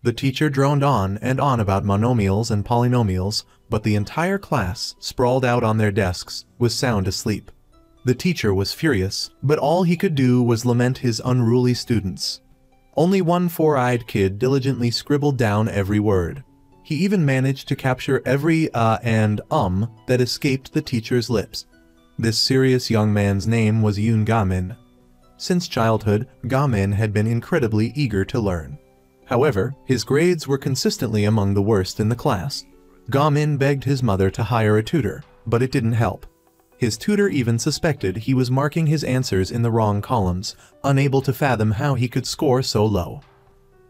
The teacher droned on and on about monomials and polynomials, but the entire class, sprawled out on their desks, was sound asleep. The teacher was furious, but all he could do was lament his unruly students. Only one four-eyed kid diligently scribbled down every word. He even managed to capture every and that escaped the teacher's lips. This serious young man's name was Yoon Ga-min. Since childhood, Ga-min had been incredibly eager to learn. However, his grades were consistently among the worst in the class. Ga-min begged his mother to hire a tutor, but it didn't help. His tutor even suspected he was marking his answers in the wrong columns, unable to fathom how he could score so low.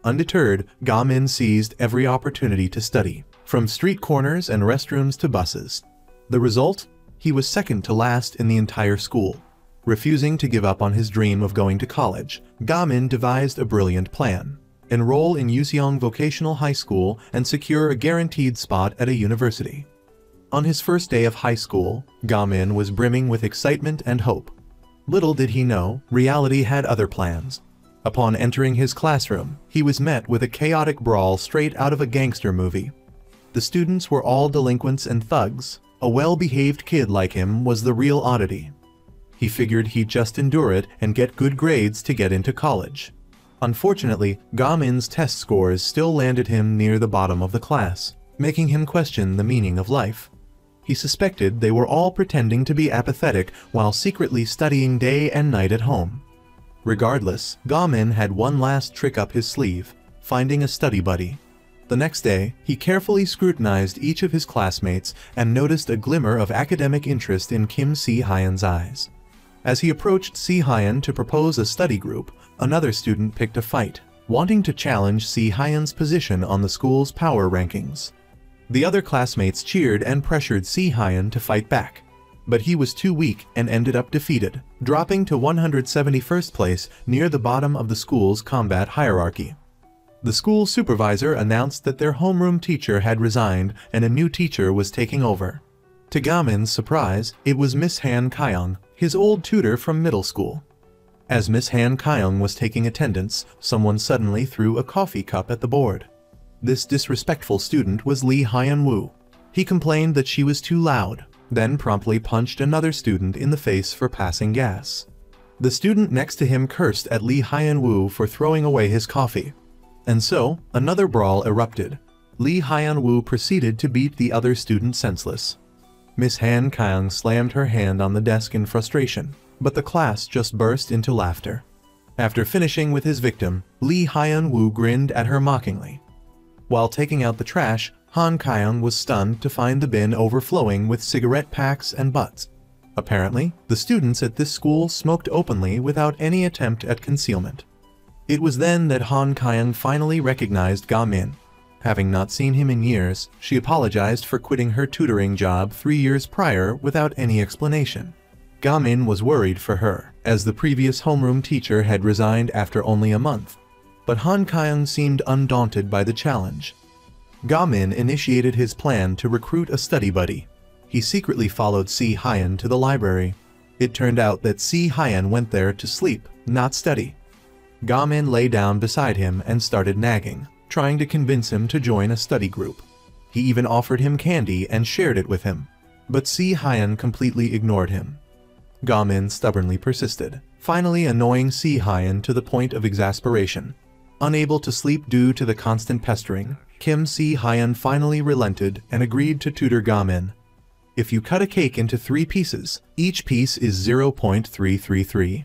Undeterred, Ga-min seized every opportunity to study, from street corners and restrooms to buses. The result? He was second to last in the entire school. Refusing to give up on his dream of going to college, Ga-min devised a brilliant plan: enroll in Useong Vocational High School and secure a guaranteed spot at a university. On his first day of high school, Ga-min was brimming with excitement and hope. Little did he know, reality had other plans. Upon entering his classroom, he was met with a chaotic brawl straight out of a gangster movie. The students were all delinquents and thugs. A well-behaved kid like him was the real oddity. He figured he'd just endure it and get good grades to get into college. Unfortunately, Ga-min's test scores still landed him near the bottom of the class, making him question the meaning of life. He suspected they were all pretending to be apathetic while secretly studying day and night at home. Regardless, Ga-min had one last trick up his sleeve: finding a study buddy. The next day, he carefully scrutinized each of his classmates and noticed a glimmer of academic interest in Kim Si-hyun's eyes. As he approached Si-hyun to propose a study group, another student picked a fight, wanting to challenge Si-hyun's position on the school's power rankings. The other classmates cheered and pressured Si-hyun to fight back, but he was too weak and ended up defeated, dropping to 171st place near the bottom of the school's combat hierarchy. The school supervisor announced that their homeroom teacher had resigned and a new teacher was taking over. To Ga-min's surprise, it was Miss Han Kyung, his old tutor from middle school. As Miss Han Kyung was taking attendance, someone suddenly threw a coffee cup at the board. This disrespectful student was Lee Hyun-woo. He complained that she was too loud, then promptly punched another student in the face for passing gas. The student next to him cursed at Lee Hyun-woo for throwing away his coffee. And so, another brawl erupted. Lee Hyun-woo proceeded to beat the other student senseless. Miss Han Kyung slammed her hand on the desk in frustration, but the class just burst into laughter. After finishing with his victim, Lee Hyun-woo grinned at her mockingly. While taking out the trash, Han Kyung was stunned to find the bin overflowing with cigarette packs and butts. Apparently, the students at this school smoked openly without any attempt at concealment. It was then that Han Kyung finally recognized Ga-min. Having not seen him in years, she apologized for quitting her tutoring job 3 years prior without any explanation. Ga-min was worried for her, as the previous homeroom teacher had resigned after only a month. But Han Kyung seemed undaunted by the challenge. Ga-min initiated his plan to recruit a study buddy. He secretly followed Si-hyun to the library. It turned out that Si-hyun went there to sleep, not study. Ga-min lay down beside him and started nagging, trying to convince him to join a study group. He even offered him candy and shared it with him. But Si-hyun completely ignored him. Ga-min stubbornly persisted, finally annoying Si-hyun to the point of exasperation. Unable to sleep due to the constant pestering, Kim Si-hyun finally relented and agreed to tutor Ga-min. If you cut a cake into 3 pieces, each piece is 0.333.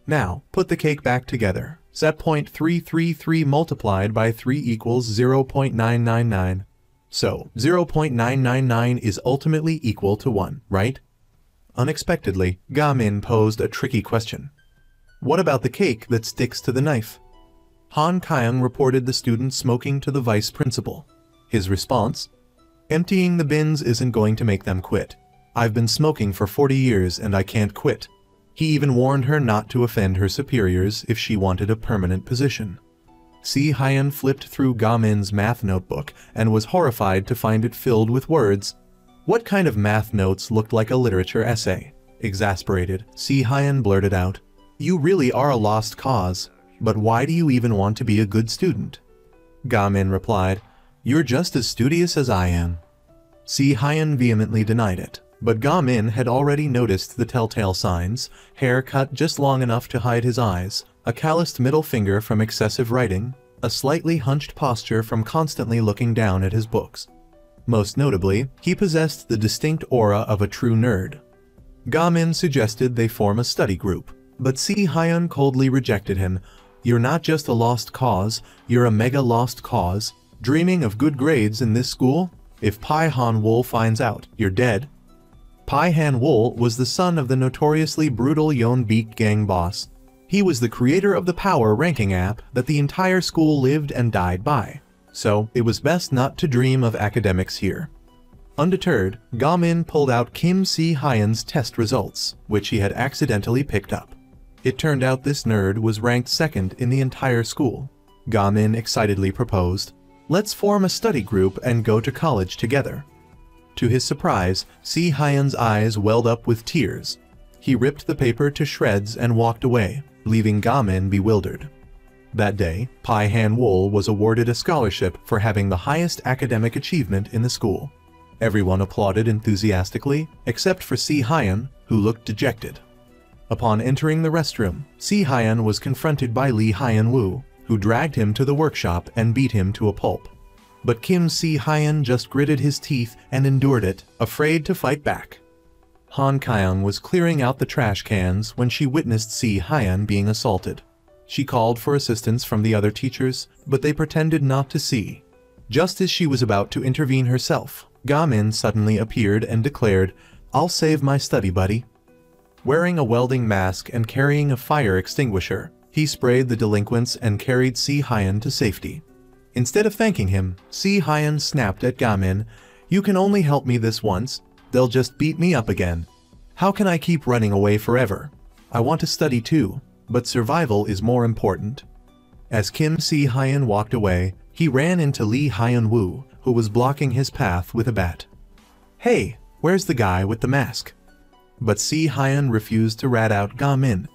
Now, put the cake back together. Set 0.333 multiplied by 3 equals 0.999. So, 0.999 is ultimately equal to 1, right? Unexpectedly, Ga-min posed a tricky question. What about the cake that sticks to the knife? Han Kyung reported the student smoking to the vice principal. His response? Emptying the bins isn't going to make them quit. I've been smoking for 40 years and I can't quit. He even warned her not to offend her superiors if she wanted a permanent position. Si-hyun flipped through Ga-min's math notebook and was horrified to find it filled with words. What kind of math notes looked like a literature essay? Exasperated, Si-hyun blurted out, "You really are a lost cause. But why do you even want to be a good student?" Ga-min replied. "You're just as studious as I am." Si Hyan vehemently denied it, but Ga-min had already noticed the telltale signs: hair cut just long enough to hide his eyes, a calloused middle finger from excessive writing, a slightly hunched posture from constantly looking down at his books. Most notably, he possessed the distinct aura of a true nerd. Ga-min suggested they form a study group, but Si Hyan coldly rejected him. "You're not just a lost cause, you're a mega lost cause. Dreaming of good grades in this school? If Pai Han-wol finds out, you're dead." Pai Han-wol was the son of the notoriously brutal Yeonbeek gang boss. He was the creator of the power ranking app that the entire school lived and died by, so it was best not to dream of academics here. Undeterred, Ga-min pulled out Kim Si Hyan's test results, which he had accidentally picked up. It turned out this nerd was ranked second in the entire school. Ga-min excitedly proposed, "Let's form a study group and go to college together." To his surprise, Si Hyan's eyes welled up with tears. He ripped the paper to shreds and walked away, leaving Ga-min bewildered. That day, Pai Han-wol was awarded a scholarship for having the highest academic achievement in the school. Everyone applauded enthusiastically, except for Si Hyan, who looked dejected. Upon entering the restroom, Si Hyan was confronted by Lee Hyun-woo, who dragged him to the workshop and beat him to a pulp. But Kim Si Hyan just gritted his teeth and endured it, afraid to fight back. Han Kyung was clearing out the trash cans when she witnessed Si Hyan being assaulted. She called for assistance from the other teachers, but they pretended not to see. Just as she was about to intervene herself, Ga-min suddenly appeared and declared, "I'll save my study buddy." Wearing a welding mask and carrying a fire extinguisher, he sprayed the delinquents and carried Si Hyan to safety. Instead of thanking him, Si Hyan snapped at Ga-min, "You can only help me this once. They'll just beat me up again. How can I keep running away forever? I want to study too, but survival is more important." As Kim Si Hyan walked away, he ran into Lee Hyun-woo, who was blocking his path with a bat. "Hey, where's the guy with the mask?" But Si Hyan refused to rat out Ga-min.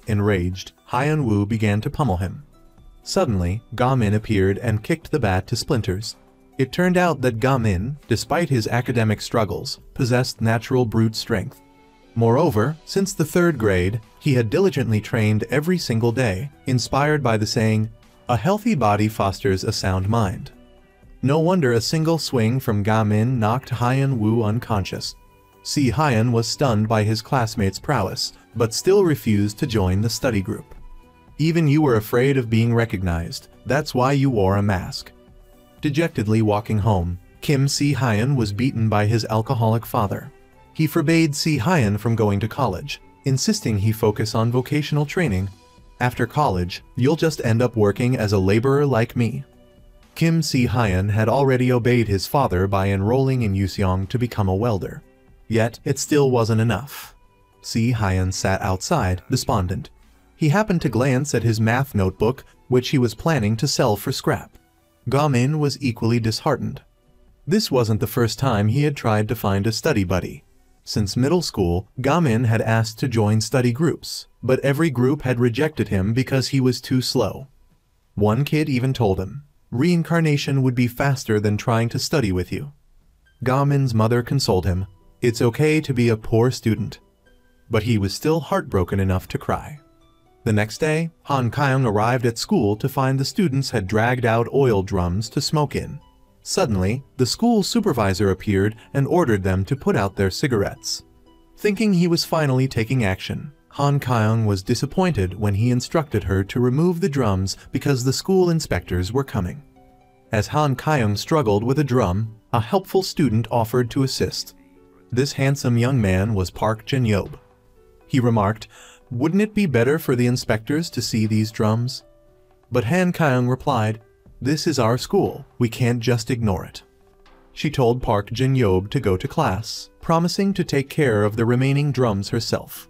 Enraged, Hyun-woo began to pummel him. Suddenly, Ga-min appeared and kicked the bat to splinters. It turned out that Ga-min, despite his academic struggles, possessed natural brute strength. Moreover, since the 3rd grade, he had diligently trained every single day, inspired by the saying, "A healthy body fosters a sound mind." No wonder a single swing from Ga-min knocked Hyun-woo unconscious. Si Hyan was stunned by his classmates' prowess, but still refused to join the study group. "Even you were afraid of being recognized, that's why you wore a mask." Dejectedly walking home, Kim Si Hyan was beaten by his alcoholic father. He forbade Si Hyan from going to college, insisting he focus on vocational training. "After college, you'll just end up working as a laborer like me." Kim Si Hyan had already obeyed his father by enrolling in Yuseong to become a welder. Yet, it still wasn't enough. Si Hyan sat outside, despondent. He happened to glance at his math notebook, which he was planning to sell for scrap. Ga-min was equally disheartened. This wasn't the first time he had tried to find a study buddy. Since middle school, Ga-min had asked to join study groups, but every group had rejected him because he was too slow. One kid even told him, "Reincarnation would be faster than trying to study with you." Ga-min's mother consoled him, "It's okay to be a poor student." But he was still heartbroken enough to cry. The next day, Han Kyung arrived at school to find the students had dragged out oil drums to smoke in. Suddenly, the school supervisor appeared and ordered them to put out their cigarettes. Thinking he was finally taking action, Han Kyung was disappointed when he instructed her to remove the drums because the school inspectors were coming. As Han Kyung struggled with a drum, a helpful student offered to assist. This handsome young man was Park Jin-yob. He remarked, "Wouldn't it be better for the inspectors to see these drums?" But Han Kyung replied, "This is our school, we can't just ignore it." She told Park Jin-yob to go to class, promising to take care of the remaining drums herself.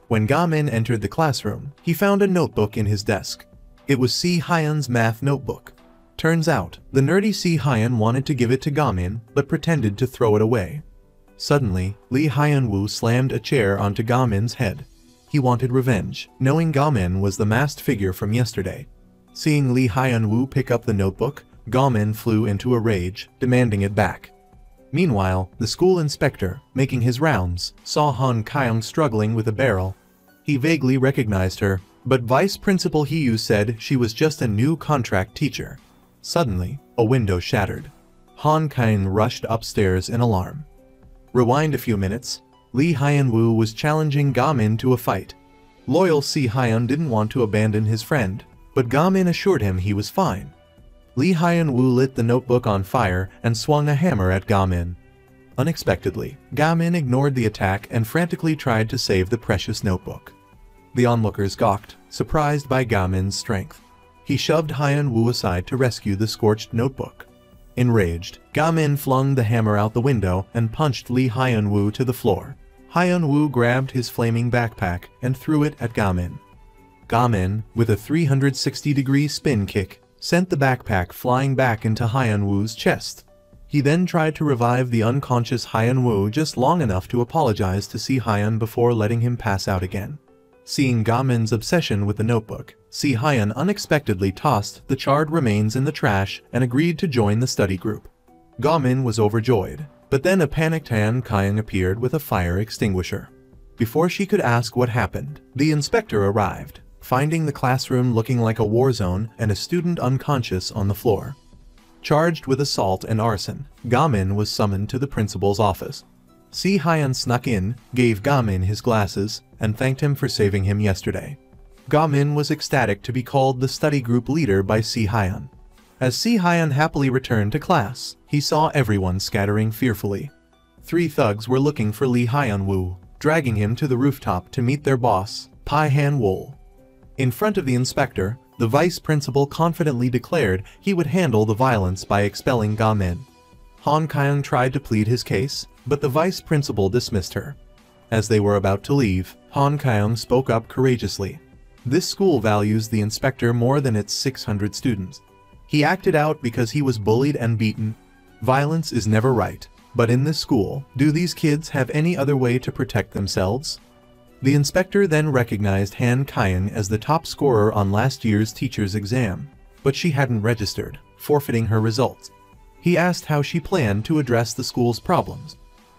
When Ga-min entered the classroom, he found a notebook in his desk. It was Si Hyan's math notebook. Turns out, the nerdy Si Hyan wanted to give it to Ga-min, but pretended to throw it away. Suddenly, Lee Hyun-woo slammed a chair onto Ga-min's head. He wanted revenge, knowing Ga-min was the masked figure from yesterday. Seeing Lee Hyun-woo pick up the notebook, Gamin flew into a rage, demanding it back. Meanwhile, the school inspector, making his rounds, saw Han Kyung struggling with a barrel. He vaguely recognized her, but Vice Principal Hiyu said she was just a new contract teacher. Suddenly, a window shattered. Han Kyung rushed upstairs in alarm. Rewind a few minutes. Lee Hyun-woo was challenging Gamin to a fight. Loyal Si Hyun didn't want to abandon his friend, but Gamin assured him he was fine. Lee Hyun-woo lit the notebook on fire and swung a hammer at Gamin. Unexpectedly, Gamin ignored the attack and frantically tried to save the precious notebook. The onlookers gawked, surprised by Gamin's strength. He shoved Hyun-woo aside to rescue the scorched notebook. Enraged, Gamin flung the hammer out the window and punched Lee Hyun-woo to the floor. Hyun-woo grabbed his flaming backpack and threw it at Gamin. Gamin, with a 360-degree spin kick, sent the backpack flying back into Hyun-woo's chest. He then tried to revive the unconscious Hyun-woo just long enough to apologize to Si Hyun before letting him pass out again. Seeing Gamin's obsession with the notebook, Si Hyun unexpectedly tossed the charred remains in the trash and agreed to join the study group. Gamin was overjoyed, but then a panicked Han Kyung appeared with a fire extinguisher. Before she could ask what happened, the inspector arrived, finding the classroom looking like a war zone and a student unconscious on the floor. Charged with assault and arson, Gamin was summoned to the principal's office. Si Hyun snuck in, gave Gamin his glasses, and thanked him for saving him yesterday. Gamin was ecstatic to be called the study group leader by Si Hyun. As Si Hyun happily returned to class, he saw everyone scattering fearfully. 3 thugs were looking for Lee Hyun-woo, dragging him to the rooftop to meet their boss, Pai Han-wol. In front of the inspector, the vice principal confidently declared he would handle the violence by expelling Gamin. Han Kyung tried to plead his case, but the vice principal dismissed her. As they were about to leave, Han Kyung spoke up courageously. This school values the inspector more than its 600 students. He acted out because he was bullied and beaten. Violence is never right, but in this school, do these kids have any other way to protect themselves? The inspector then recognized Han Kyung as the top scorer on last year's teacher's exam, but she hadn't registered, forfeiting her results. He asked how she planned to address the school's problems.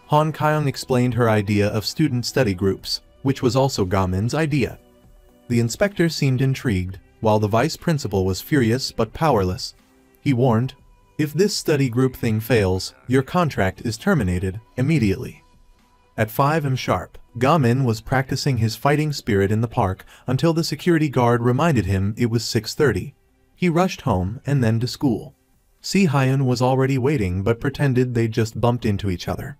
Han Kyung explained her idea of student study groups, which was also Gamin's idea. The inspector seemed intrigued, while the vice principal was furious but powerless. He warned, "If this study group thing fails, your contract is terminated immediately." At 5 am sharp, Gamin was practicing his fighting spirit in the park until the security guard reminded him it was 6:30. He rushed home and then to school. Si Hyun was already waiting but pretended they'd just bumped into each other.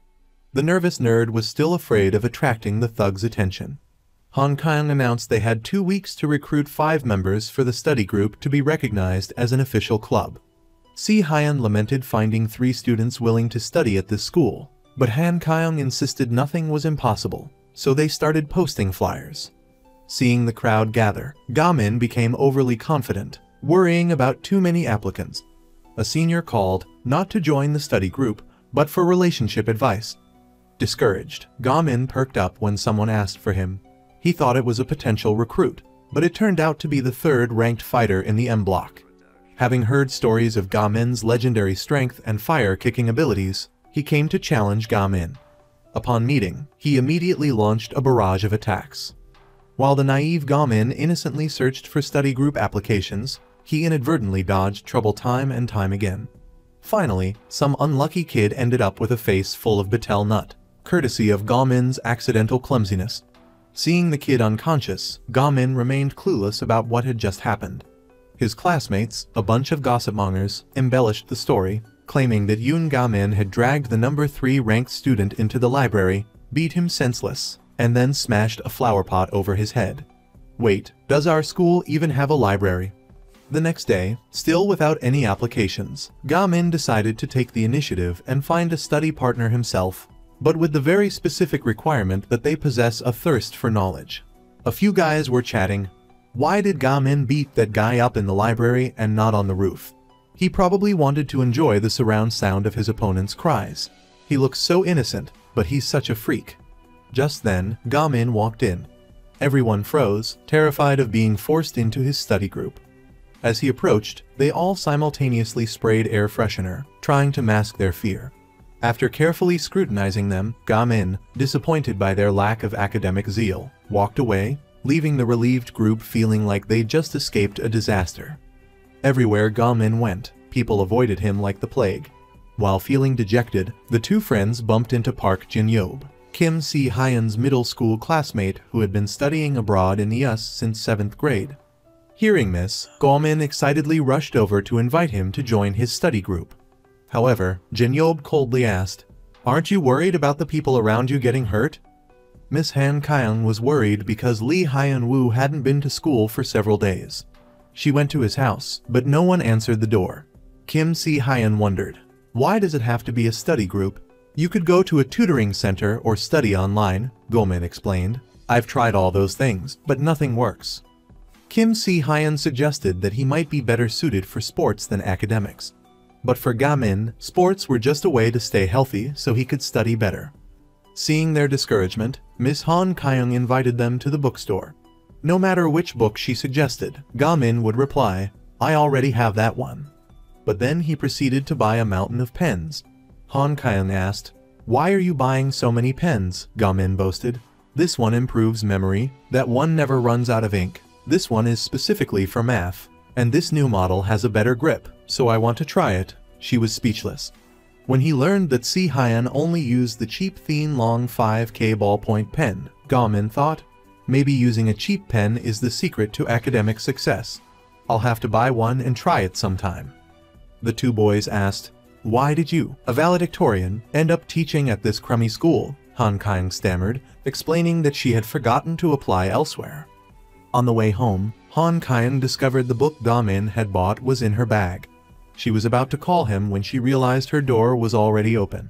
The nervous nerd was still afraid of attracting the thug's attention. Han Kyung announced they had 2 weeks to recruit 5 members for the study group to be recognized as an official club. Si Hyun lamented finding 3 students willing to study at this school, but Han Kyung insisted nothing was impossible, so they started posting flyers. Seeing the crowd gather, Gamin became overly confident, worrying about too many applicants. A senior called, not to join the study group, but for relationship advice. Discouraged, Gamin perked up when someone asked for him. He thought it was a potential recruit, but it turned out to be the 3rd-ranked fighter in the M block. Having heard stories of Gamin's legendary strength and fire-kicking abilities, he came to challenge Gamin. Upon meeting, he immediately launched a barrage of attacks. While the naive Gamin innocently searched for study group applications, he inadvertently dodged trouble time and time again. Finally, some unlucky kid ended up with a face full of betel nut, courtesy of Gamin's accidental clumsiness. Seeing the kid unconscious, Gamin remained clueless about what had just happened. His classmates, a bunch of gossipmongers, embellished the story, claiming that Yoon Gamin had dragged the number 3 ranked student into the library, beat him senseless, and then smashed a flower pot over his head. Wait, does our school even have a library? The next day, still without any applications, Gamin decided to take the initiative and find a study partner himself, but with the very specific requirement that they possess a thirst for knowledge. A few guys were chatting. Why did Gamin beat that guy up in the library and not on the roof? He probably wanted to enjoy the surround sound of his opponent's cries. He looks so innocent, but he's such a freak. Just then, Gamin walked in. Everyone froze, terrified of being forced into his study group. As he approached, they all simultaneously sprayed air freshener, trying to mask their fear. After carefully scrutinizing them, Ga Min, disappointed by their lack of academic zeal, walked away, leaving the relieved group feeling like they'd just escaped a disaster. Everywhere Ga Min went, people avoided him like the plague. While feeling dejected, the two friends bumped into Park Jin-yob, Kim Si-hyun's middle school classmate who had been studying abroad in the US since 7th grade. Hearing this, Ga Min excitedly rushed over to invite him to join his study group. However, Jin-yob coldly asked, "Aren't you worried about the people around you getting hurt?" Miss Han Kyung was worried because Lee Hyun-woo hadn't been to school for several days. She went to his house, but no one answered the door. Kim Si-hyun wondered, "Why does it have to be a study group? You could go to a tutoring center or study online," Ga Min explained. "I've tried all those things, but nothing works." Kim Si-hyun suggested that he might be better suited for sports than academics. But for Ga Min, sports were just a way to stay healthy so he could study better. Seeing their discouragement, Miss Han Kyung invited them to the bookstore. No matter which book she suggested, Ga Min would reply, "I already have that one." But then he proceeded to buy a mountain of pens. Han Kyung asked, "Why are you buying so many pens?" Ga Min boasted. "This one improves memory, that one never runs out of ink, this one is specifically for math, and this new model has a better grip, so I want to try it." She was speechless. When he learned that Si-hyun only used the cheap Thin Long 5K ballpoint pen, Ga Min thought, maybe using a cheap pen is the secret to academic success. I'll have to buy one and try it sometime. The two boys asked, "Why did you, a valedictorian, end up teaching at this crummy school?" Han Kyung stammered, explaining that she had forgotten to apply elsewhere. On the way home, Han Kyung discovered the book Ga Min had bought was in her bag. She was about to call him when she realized her door was already open.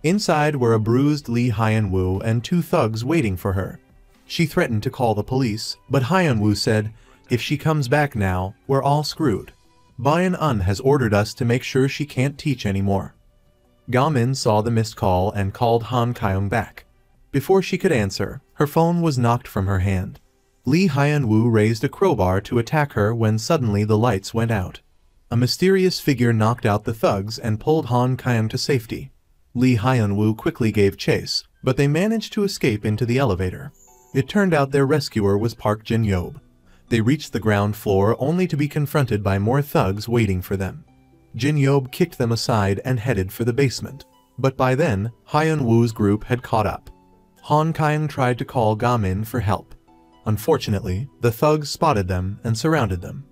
Inside were a bruised Lee Hyun-woo and two thugs waiting for her. She threatened to call the police, but Hyun-woo said, "If she comes back now, we're all screwed. Byun-un has ordered us to make sure she can't teach anymore." Ga Min saw the missed call and called Han Kyung back. Before she could answer, her phone was knocked from her hand. Lee Hyun-woo raised a crowbar to attack her when suddenly the lights went out. A mysterious figure knocked out the thugs and pulled Han Kyung to safety. Lee Hyun-woo quickly gave chase, but they managed to escape into the elevator. It turned out their rescuer was Park Jin-yob. They reached the ground floor only to be confronted by more thugs waiting for them. Jin-yob kicked them aside and headed for the basement. But by then, Hyun-woo's group had caught up. Han Kyung tried to call Ga Min for help. Unfortunately, the thugs spotted them and surrounded them.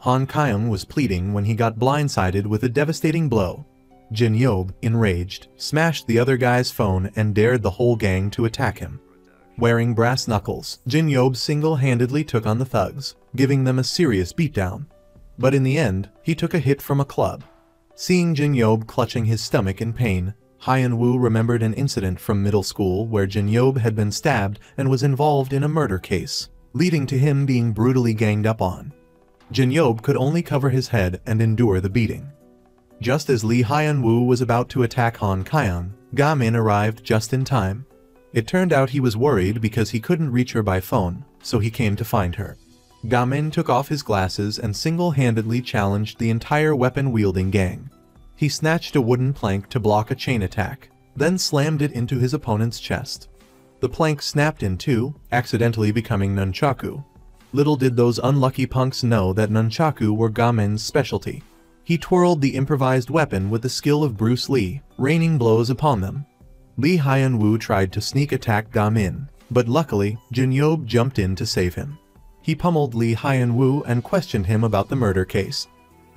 Han Kyung was pleading when he got blindsided with a devastating blow. Jin-yob, enraged, smashed the other guy's phone and dared the whole gang to attack him. Wearing brass knuckles, Jin-yob single-handedly took on the thugs, giving them a serious beatdown. But in the end, he took a hit from a club. Seeing Jin-yob clutching his stomach in pain, Hyun-woo remembered an incident from middle school where Jin-yob had been stabbed and was involved in a murder case, leading to him being brutally ganged up on. Jin-yob could only cover his head and endure the beating. Just as Lee Hyun-woo was about to attack Han Kyung, Ga Min arrived just in time. It turned out he was worried because he couldn't reach her by phone, so he came to find her. Ga Min took off his glasses and single-handedly challenged the entire weapon-wielding gang. He snatched a wooden plank to block a chain attack, then slammed it into his opponent's chest. The plank snapped in two, accidentally becoming nunchaku. Little did those unlucky punks know that nunchaku were Ga Min's specialty. He twirled the improvised weapon with the skill of Bruce Lee, raining blows upon them. Lee Hyun-woo tried to sneak attack Ga Min, but luckily, Jin-yob jumped in to save him. He pummeled Lee Hyun-woo and questioned him about the murder case.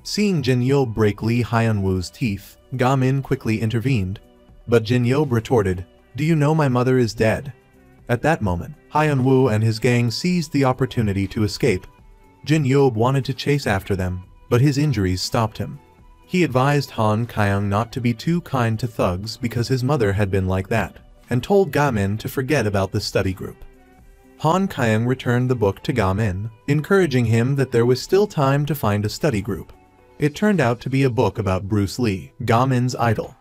Seeing Jin-yob break Lee Hyun-woo's teeth, Ga Min quickly intervened. But Jin-yob retorted, "Do you know my mother is dead?" At that moment, Hyun-woo and his gang seized the opportunity to escape. Jin-yob wanted to chase after them, but his injuries stopped him. He advised Han Kyung not to be too kind to thugs because his mother had been like that, and told Ga Min to forget about the study group. Han Kyung returned the book to Ga Min, encouraging him that there was still time to find a study group. It turned out to be a book about Bruce Lee, Ga Min's idol.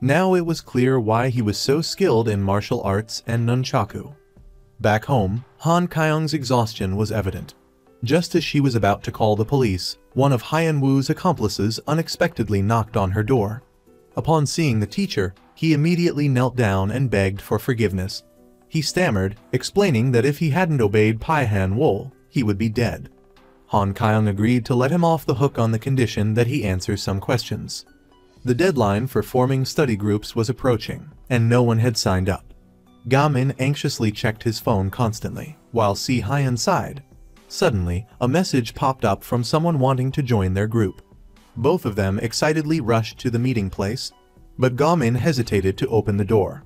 Now it was clear why he was so skilled in martial arts and nunchaku. Back home, Han Kyung's exhaustion was evident. Just as she was about to call the police, one of Hyan Wu's accomplices unexpectedly knocked on her door. Upon seeing the teacher, he immediately knelt down and begged for forgiveness. He stammered, explaining that if he hadn't obeyed Pai-Han Wu, he would be dead. Han Kyung agreed to let him off the hook on the condition that he answers some questions. The deadline for forming study groups was approaching, and no one had signed up. Ga Min anxiously checked his phone constantly, while Si Hyan sighed. Suddenly, a message popped up from someone wanting to join their group. Both of them excitedly rushed to the meeting place, but Ga Min hesitated to open the door.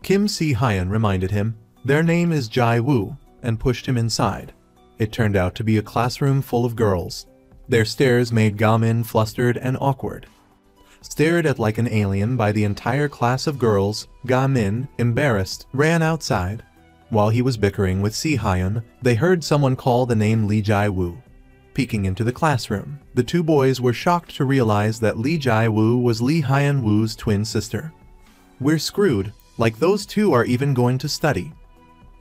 Kim Si Hyan reminded him, "Their name is Jai Wu," and pushed him inside. It turned out to be a classroom full of girls. Their stares made Ga Min flustered and awkward. Stared at like an alien by the entire class of girls, Ga Min, embarrassed, ran outside. While he was bickering with Si Hyan, they heard someone call the name Li Jai Wu. Peeking into the classroom, the two boys were shocked to realize that Li Jai Wu was Li Hyan Wu's twin sister. "We're screwed, like those two are even going to study."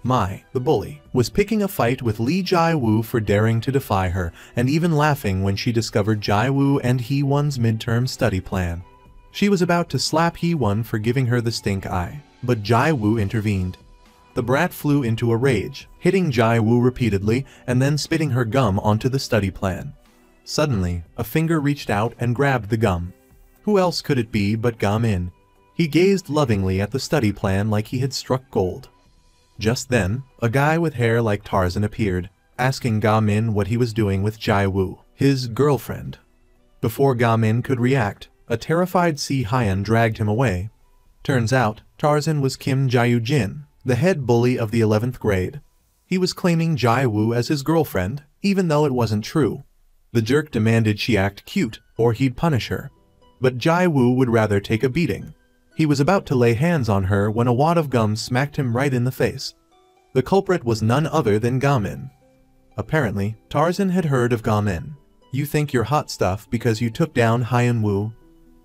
Mai, the bully, was picking a fight with Li Jai Wu for daring to defy her, and even laughing when she discovered Jai Wu and Hee-won's midterm study plan. She was about to slap Hee-won for giving her the stink eye, but Jai Wu intervened. The brat flew into a rage, hitting Jai Wu repeatedly and then spitting her gum onto the study plan. Suddenly, a finger reached out and grabbed the gum. Who else could it be but Ga Min? He gazed lovingly at the study plan like he had struck gold. Just then, a guy with hair like Tarzan appeared, asking Ga Min what he was doing with Jai Wu, his girlfriend. Before Ga Min could react, a terrified Si Hyan dragged him away. Turns out, Tarzan was Kim Jae-jin, the head bully of the 11th grade. He was claiming Jai Wu as his girlfriend, even though it wasn't true. The jerk demanded she act cute, or he'd punish her. But Jai Wu would rather take a beating. He was about to lay hands on her when a wad of gum smacked him right in the face. The culprit was none other than Ga Min. Apparently, Tarzan had heard of Ga Min. "You think you're hot stuff because you took down Hyan Wu?"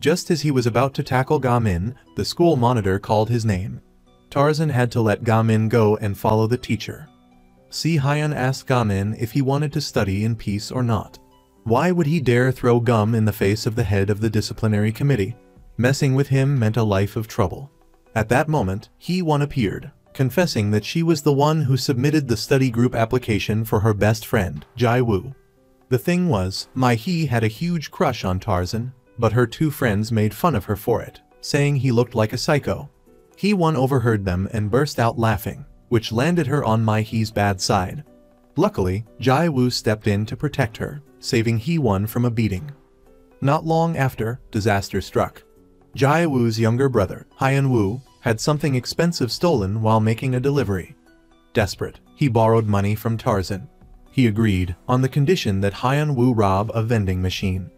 Just as he was about to tackle Ga Min, the school monitor called his name. Tarzan had to let Ga Min go and follow the teacher. Si Hyan asked Ga Min if he wanted to study in peace or not. Why would he dare throw gum in the face of the head of the disciplinary committee? Messing with him meant a life of trouble. At that moment, Hee-won appeared, confessing that she was the one who submitted the study group application for her best friend, Jai Wu. The thing was, Mai-hee had a huge crush on Tarzan, but her two friends made fun of her for it, saying he looked like a psycho. Hee-won overheard them and burst out laughing, which landed her on Mai-hee's bad side. Luckily, Jai Wu stepped in to protect her, saving Hee-won from a beating. Not long after, disaster struck. Jai Wu's younger brother, Hyan Wu, had something expensive stolen while making a delivery. Desperate, he borrowed money from Tarzan. He agreed, on the condition that Hyan Wu rob a vending machine.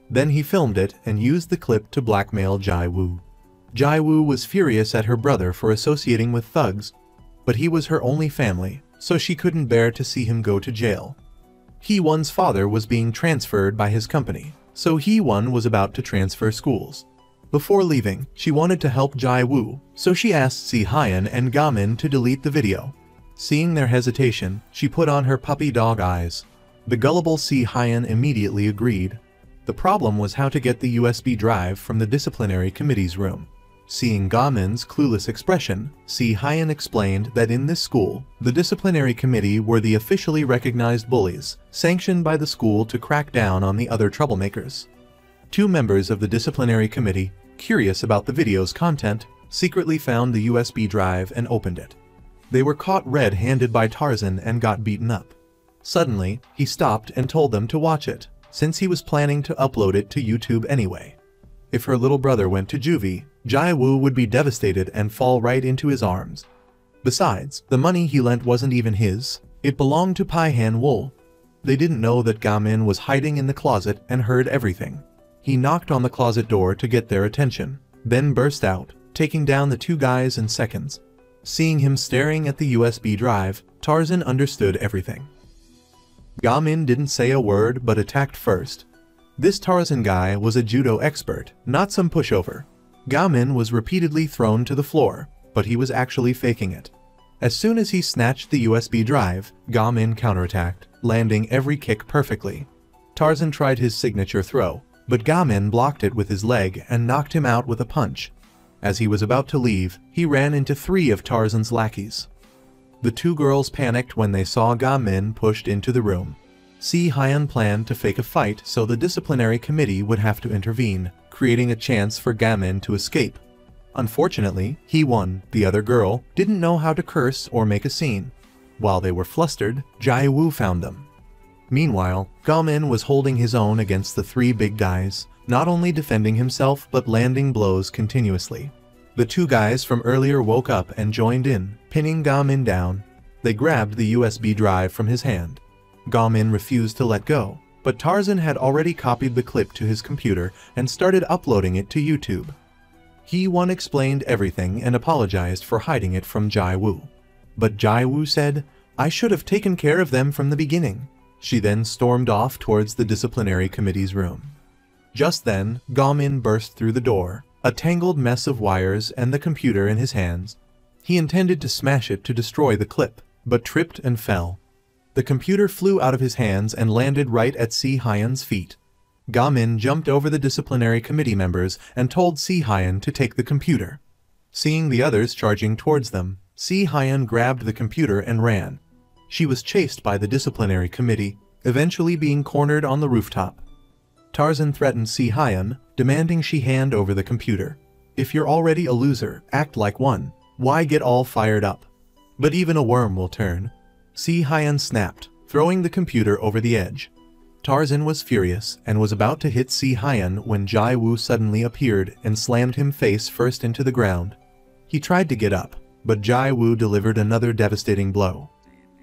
Then he filmed it and used the clip to blackmail Jai Wu. Jai Wu was furious at her brother for associating with thugs, but he was her only family, so she couldn't bear to see him go to jail. Hee-won's father was being transferred by his company, so Hee-won was about to transfer schools. Before leaving, she wanted to help Jai Wu, so she asked Si Hyan and Ga Min to delete the video. Seeing their hesitation, she put on her puppy dog eyes. The gullible Si Hyan immediately agreed. The problem was how to get the USB drive from the disciplinary committee's room. Seeing Ga Min's clueless expression, Si Hyan explained that in this school, the disciplinary committee were the officially recognized bullies, sanctioned by the school to crack down on the other troublemakers. Two members of the disciplinary committee, curious about the video's content, secretly found the USB drive and opened it. They were caught red-handed by Tarzan and got beaten up. Suddenly, he stopped and told them to watch it, since he was planning to upload it to YouTube anyway. If her little brother went to juvie, Jai Wu would be devastated and fall right into his arms. Besides, the money he lent wasn't even his, it belonged to Pai-Han Wu. They didn't know that Ga Min was hiding in the closet and heard everything. He knocked on the closet door to get their attention, then burst out, taking down the two guys in seconds. Seeing him staring at the USB drive, Tarzan understood everything. Ga Min didn't say a word but attacked first. This Tarzan guy was a judo expert, not some pushover. Ga Min was repeatedly thrown to the floor, but he was actually faking it. As soon as he snatched the USB drive, Ga Min counterattacked, landing every kick perfectly. Tarzan tried his signature throw, but Ga-min blocked it with his leg and knocked him out with a punch. As he was about to leave, he ran into 3 of Tarzan's lackeys. The 2 girls panicked when they saw Ga-min pushed into the room. Si-hyun planned to fake a fight so the disciplinary committee would have to intervene, creating a chance for Ga-min to escape. Unfortunately, Hee-won, the other girl, didn't know how to curse or make a scene. While they were flustered, Jae-woo found them. Meanwhile, Ga-min was holding his own against the 3 big guys, not only defending himself but landing blows continuously. The 2 guys from earlier woke up and joined in, pinning Ga-min down. They grabbed the USB drive from his hand. Ga-min refused to let go, but Tarzan had already copied the clip to his computer and started uploading it to YouTube. Hee-won explained everything and apologized for hiding it from Jae-woo. But Jae-woo said, "I should have taken care of them from the beginning." She then stormed off towards the disciplinary committee's room. Just then, Ga-min burst through the door, a tangled mess of wires and the computer in his hands. He intended to smash it to destroy the clip, but tripped and fell. The computer flew out of his hands and landed right at Si-hyun's feet. Ga-min jumped over the disciplinary committee members and told Si-hyun to take the computer. Seeing the others charging towards them, Si-hyun grabbed the computer and ran. She was chased by the disciplinary committee, eventually being cornered on the rooftop. Tarzan threatened Si-hyun, demanding she hand over the computer. "If you're already a loser, act like one. Why get all fired up? But even a worm will turn." Si-hyun snapped, throwing the computer over the edge. Tarzan was furious and was about to hit Si-hyun when Jae-woo suddenly appeared and slammed him face first into the ground. He tried to get up, but Jae-woo delivered another devastating blow.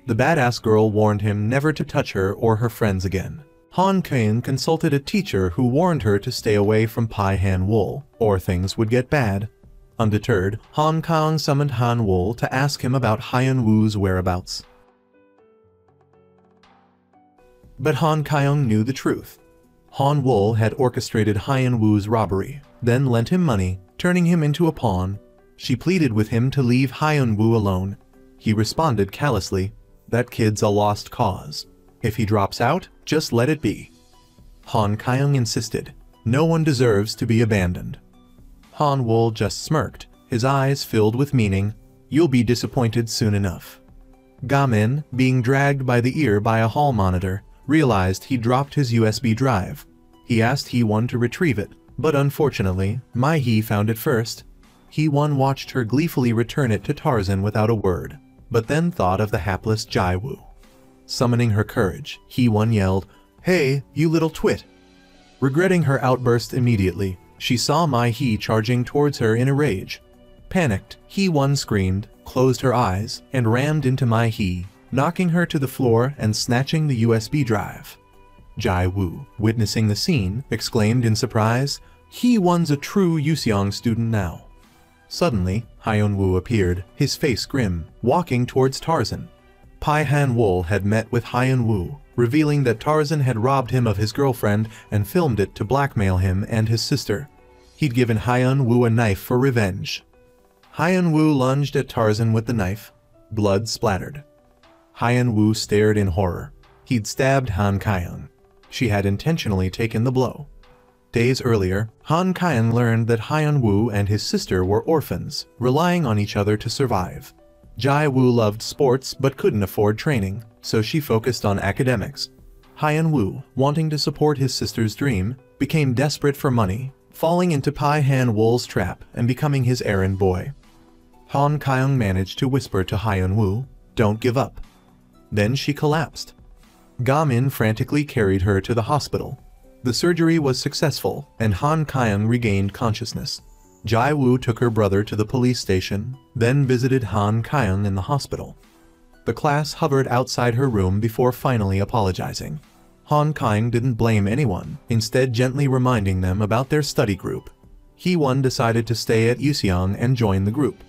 The badass girl warned him never to touch her or her friends again. Han Kyung consulted a teacher who warned her to stay away from Pai Han-wol, or things would get bad. Undeterred, Han Kyung summoned Han-wol to ask him about Hyun-woo's whereabouts. But Han Kyung knew the truth. Han-wol had orchestrated Hyun-woo's robbery, then lent him money, turning him into a pawn. She pleaded with him to leave Hyun-woo alone. He responded callously, "That kid's a lost cause. If he drops out, just let it be." Han Kyung insisted, "No one deserves to be abandoned." Han-wol just smirked, his eyes filled with meaning. "You'll be disappointed soon enough." Ga-min, being dragged by the ear by a hall monitor, realized he dropped his USB drive. He asked Hee-won to retrieve it, but unfortunately, Mai-hee found it first. Hee-won watched her gleefully return it to Tarzan without a word, but then thought of the hapless Jae-woo. Summoning her courage, Hee-won yelled, "Hey, you little twit!" Regretting her outburst immediately, she saw Mai-hee charging towards her in a rage. Panicked, Hee-won screamed, closed her eyes, and rammed into Mai-hee, knocking her to the floor and snatching the USB drive. Jae-woo, witnessing the scene, exclaimed in surprise, "Hee-won's a true Yuseong student now." Suddenly, Hyun-woo appeared, his face grim, walking towards Tarzan. Pai Han-wol had met with Hyun-woo, revealing that Tarzan had robbed him of his girlfriend and filmed it to blackmail him and his sister. He'd given Hyun-woo a knife for revenge. Hyun-woo lunged at Tarzan with the knife. Blood splattered. Hyun-woo stared in horror. He'd stabbed Han Kyung. She had intentionally taken the blow. Days earlier, Han Kyung learned that Hyun-woo and his sister were orphans, relying on each other to survive. Jae-woo loved sports but couldn't afford training, so she focused on academics. Hyun-woo, wanting to support his sister's dream, became desperate for money, falling into Pai Han-wol's trap and becoming his errand boy. Han Kyung managed to whisper to Hyun-woo, "Don't give up." Then she collapsed. Ga-min frantically carried her to the hospital. The surgery was successful, and Han Kyung regained consciousness. Jae-woo took her brother to the police station, then visited Han Kyung in the hospital. The class hovered outside her room before finally apologizing. Han Kyung didn't blame anyone, instead gently reminding them about their study group. Hee-won decided to stay at Yuseong and join the group.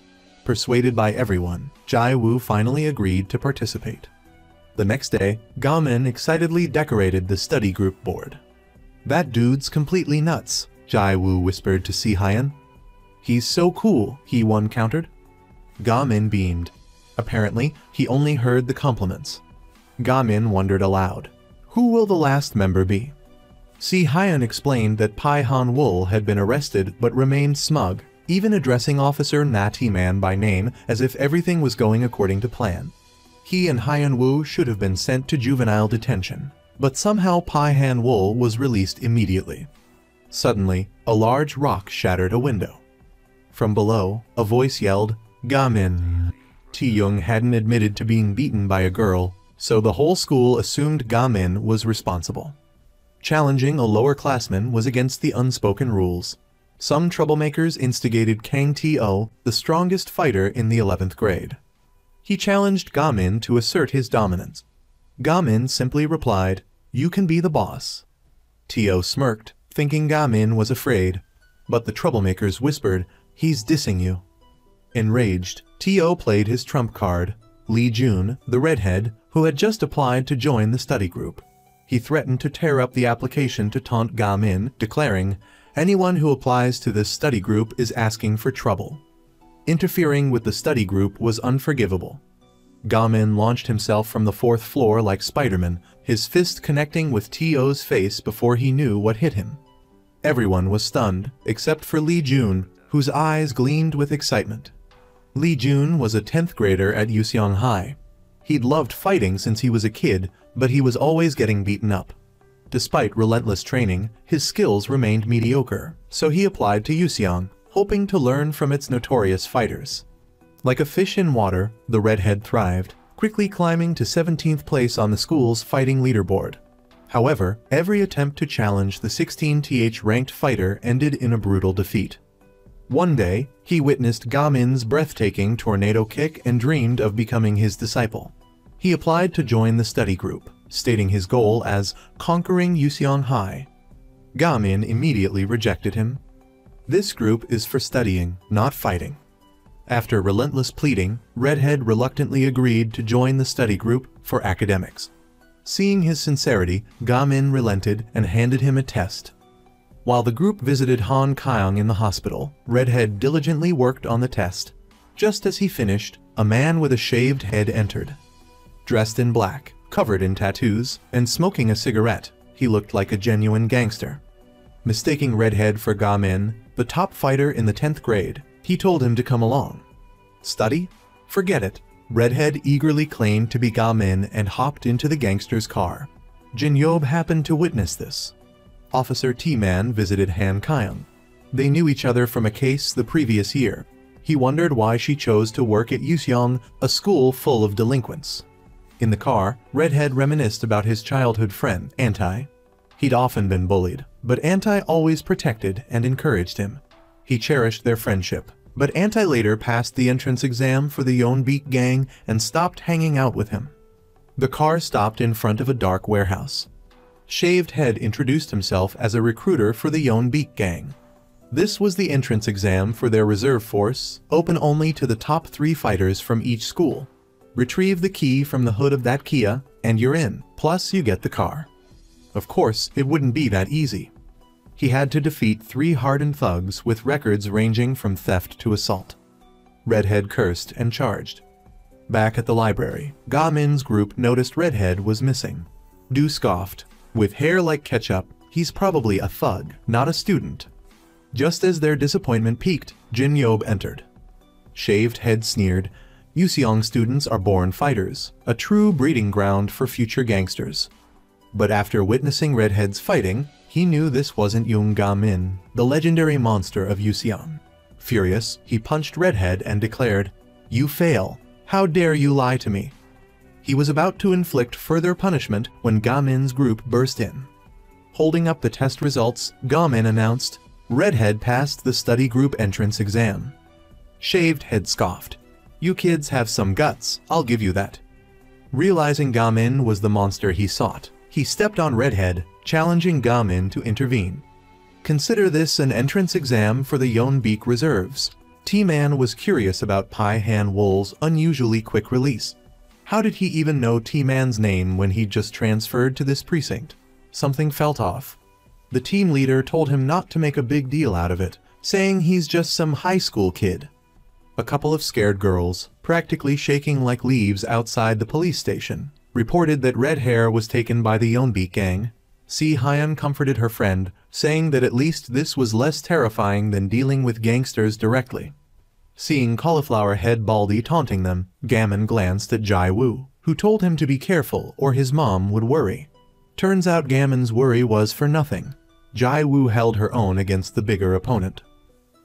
Persuaded by everyone, Jae-woo finally agreed to participate. The next day, Ga-min excitedly decorated the study group board. "That dude's completely nuts," Jae-woo whispered to Si-hyun. "He's so cool," Hee-won countered. Ga-min beamed. Apparently, he only heard the compliments. Ga-min wondered aloud, "Who will the last member be?" Si Hyun explained that Pai Han Wool had been arrested but remained smug, even addressing Officer Na Ti-man by name as if everything was going according to plan. He and Hyun Woo should have been sent to juvenile detention, but somehow Pai Han Wool was released immediately. Suddenly, a large rock shattered a window. From below, a voice yelled, "Ga-min." Tae-young hadn't admitted to being beaten by a girl, so the whole school assumed Ga-min was responsible. Challenging a lower-classman was against the unspoken rules. Some troublemakers instigated Kang To, the strongest fighter in the 11th grade. He challenged Ga-min to assert his dominance. Ga-min simply replied, "You can be the boss." To smirked, thinking Ga-min was afraid, but the troublemakers whispered, "He's dissing you." Enraged, To played his trump card, Lee Jun, the redhead, who had just applied to join the study group. He threatened to tear up the application to taunt Ga-min, declaring, "Anyone who applies to this study group is asking for trouble." Interfering with the study group was unforgivable. Ga-min launched himself from the 4th floor like Spider-Man, his fist connecting with To's face before he knew what hit him. Everyone was stunned, except for Lee Jun, whose eyes gleamed with excitement. Lee Jun was a 10th grader at Yuseong High. He'd loved fighting since he was a kid, but he was always getting beaten up. Despite relentless training, his skills remained mediocre, so he applied to Yuseong, hoping to learn from its notorious fighters. Like a fish in water, the redhead thrived, quickly climbing to 17th place on the school's fighting leaderboard. However, every attempt to challenge the 16th ranked fighter ended in a brutal defeat. One day, he witnessed Ga-min's breathtaking tornado kick and dreamed of becoming his disciple. He applied to join the study group, stating his goal as conquering Yuseong High. Ga-min immediately rejected him. "This group is for studying, not fighting." After relentless pleading, Redhead reluctantly agreed to join the study group for academics. Seeing his sincerity, Ga-min relented and handed him a test. While the group visited Han Kyung in the hospital, Redhead diligently worked on the test. Just as he finished, a man with a shaved head entered. Dressed in black, covered in tattoos, and smoking a cigarette, he looked like a genuine gangster. Mistaking Redhead for Ga-min, the top fighter in the 10th grade, he told him to come along. Study? Forget it. Redhead eagerly claimed to be Ga-min and hopped into the gangster's car. Jin Yob happened to witness this. Officer T-Man visited Han Kyung. They knew each other from a case the previous year. He wondered why she chose to work at Yuseong, a school full of delinquents. In the car, Redhead reminisced about his childhood friend, Anti. He'd often been bullied, but Anti always protected and encouraged him. He cherished their friendship, but Anti later passed the entrance exam for the Yeonbeek gang and stopped hanging out with him. The car stopped in front of a dark warehouse. Shaved Head introduced himself as a recruiter for the Yeonbeek gang. This was the entrance exam for their reserve force, open only to the top 3 fighters from each school. Retrieve the key from the hood of that Kia, and you're in, plus you get the car. Of course, it wouldn't be that easy. He had to defeat 3 hardened thugs with records ranging from theft to assault. Redhead cursed and charged. Back at the library, Ga-min's group noticed Redhead was missing. Du scoffed. With hair like ketchup, he's probably a thug, not a student. Just as their disappointment peaked, Jin Yob entered. Shaved Head sneered, "Yuseong students are born fighters, a true breeding ground for future gangsters." But after witnessing Redhead's fighting, he knew this wasn't Yoon Ga-min, the legendary monster of Yuseong. Furious, he punched Redhead and declared, "You fail. How dare you lie to me?" He was about to inflict further punishment when Ga-min's group burst in. Holding up the test results, Ga-min announced, "Redhead passed the study group entrance exam." Shaved Head scoffed, "You kids have some guts, I'll give you that." Realizing Ga-min was the monster he sought, he stepped on Redhead, challenging Ga-min to intervene. Consider this an entrance exam for the Yeonbeek reserves. T-Man was curious about Pai Han Wool's unusually quick release. How did he even know T-Man's name when he'd just transferred to this precinct? Something felt off. The team leader told him not to make a big deal out of it, saying he's just some high school kid. A couple of scared girls, practically shaking like leaves outside the police station, reported that Red Hair was taken by the Yeonbeek gang. Si Hyun comforted her friend, saying that at least this was less terrifying than dealing with gangsters directly. Seeing Cauliflower Head Baldy taunting them, Gammon glanced at Jai Woo, who told him to be careful or his mom would worry. Turns out Gammon's worry was for nothing. Jai Woo held her own against the bigger opponent.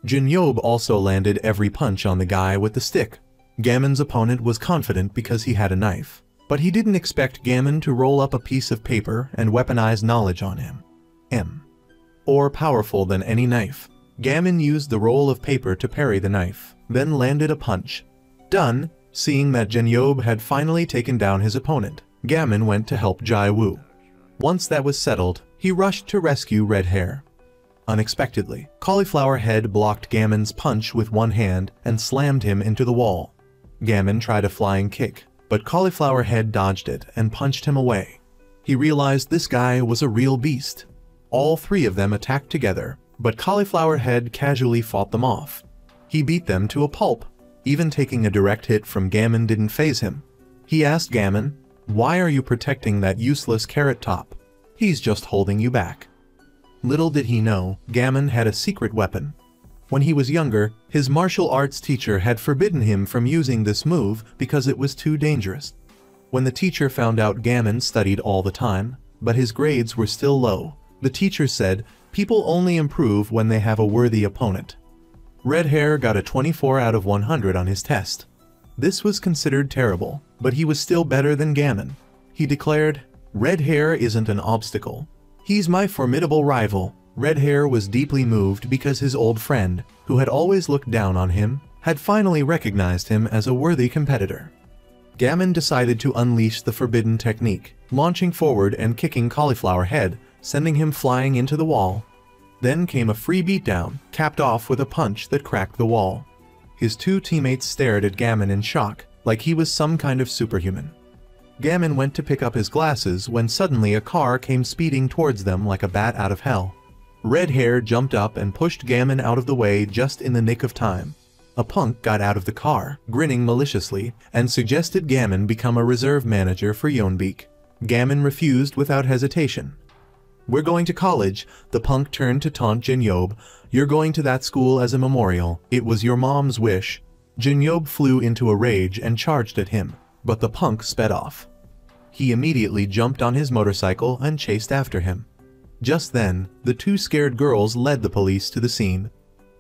Jin Yob also landed every punch on the guy with the stick. Gammon's opponent was confident because he had a knife, but he didn't expect Gammon to roll up a piece of paper and weaponize knowledge on him. Or powerful than any knife. Gammon used the roll of paper to parry the knife, then landed a punch. Done. Seeing that Jin Yob had finally taken down his opponent, Gammon went to help Jai Woo. Once that was settled, he rushed to rescue Red Hair. Unexpectedly, Cauliflower Head blocked Gammon's punch with one hand and slammed him into the wall. Gammon tried a flying kick, but Cauliflower Head dodged it and punched him away. He realized this guy was a real beast. All three of them attacked together, but Cauliflower Head casually fought them off. He beat them to a pulp. Even taking a direct hit from Gammon didn't faze him. He asked Gammon, "Why are you protecting that useless Carrot Top? He's just holding you back." Little did he know, Gammon had a secret weapon. When he was younger, his martial arts teacher had forbidden him from using this move because it was too dangerous. When the teacher found out Gammon studied all the time, but his grades were still low, the teacher said, "People only improve when they have a worthy opponent." Red Hair got a 24 out of 100 on his test. This was considered terrible, but he was still better than Gammon. He declared, "Red Hair isn't an obstacle. He's my formidable rival." Red Hair was deeply moved because his old friend, who had always looked down on him, had finally recognized him as a worthy competitor. Gammon decided to unleash the forbidden technique, launching forward and kicking Cauliflower Head, sending him flying into the wall. Then came a free beatdown, capped off with a punch that cracked the wall. His two teammates stared at Gammon in shock, like he was some kind of superhuman. Gammon went to pick up his glasses when suddenly a car came speeding towards them like a bat out of hell. Red Hair jumped up and pushed Gammon out of the way just in the nick of time. A punk got out of the car, grinning maliciously, and suggested Gammon become a reserve manager for Yeonbeek. Gammon refused without hesitation. "We're going to college," the punk turned to taunt Jin Yob. "You're going to that school as a memorial. It was your mom's wish." Jin Yob flew into a rage and charged at him, but the punk sped off. He immediately jumped on his motorcycle and chased after him. Just then, the two scared girls led the police to the scene.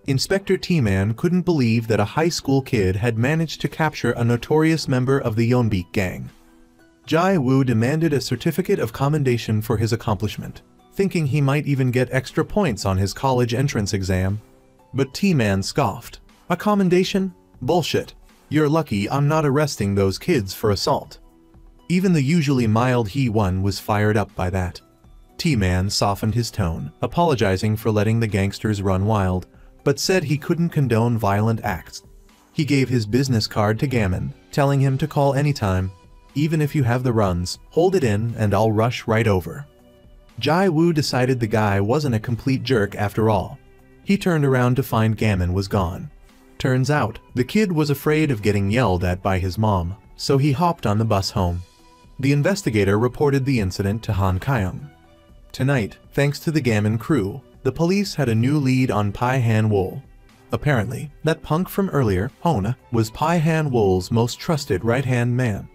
Inspector T-Man couldn't believe that a high school kid had managed to capture a notorious member of the Yeonbeek gang. Jai Woo demanded a certificate of commendation for his accomplishment, thinking he might even get extra points on his college entrance exam. But T-Man scoffed. "A commendation? Bullshit. You're lucky I'm not arresting those kids for assault." Even the usually mild Hee-Won was fired up by that. T-Man softened his tone, apologizing for letting the gangsters run wild, but said he couldn't condone violent acts. He gave his business card to Gammon, telling him to call anytime. "Even if you have the runs, hold it in and I'll rush right over." Jai Woo decided the guy wasn't a complete jerk after all. He turned around to find Gammon was gone. Turns out, the kid was afraid of getting yelled at by his mom, so he hopped on the bus home. The investigator reported the incident to Han Kyung. Tonight, thanks to the Gammon crew, the police had a new lead on Pai Han Wool. Apparently, that punk from earlier, Hona, was Pai Han Wool's most trusted right-hand man.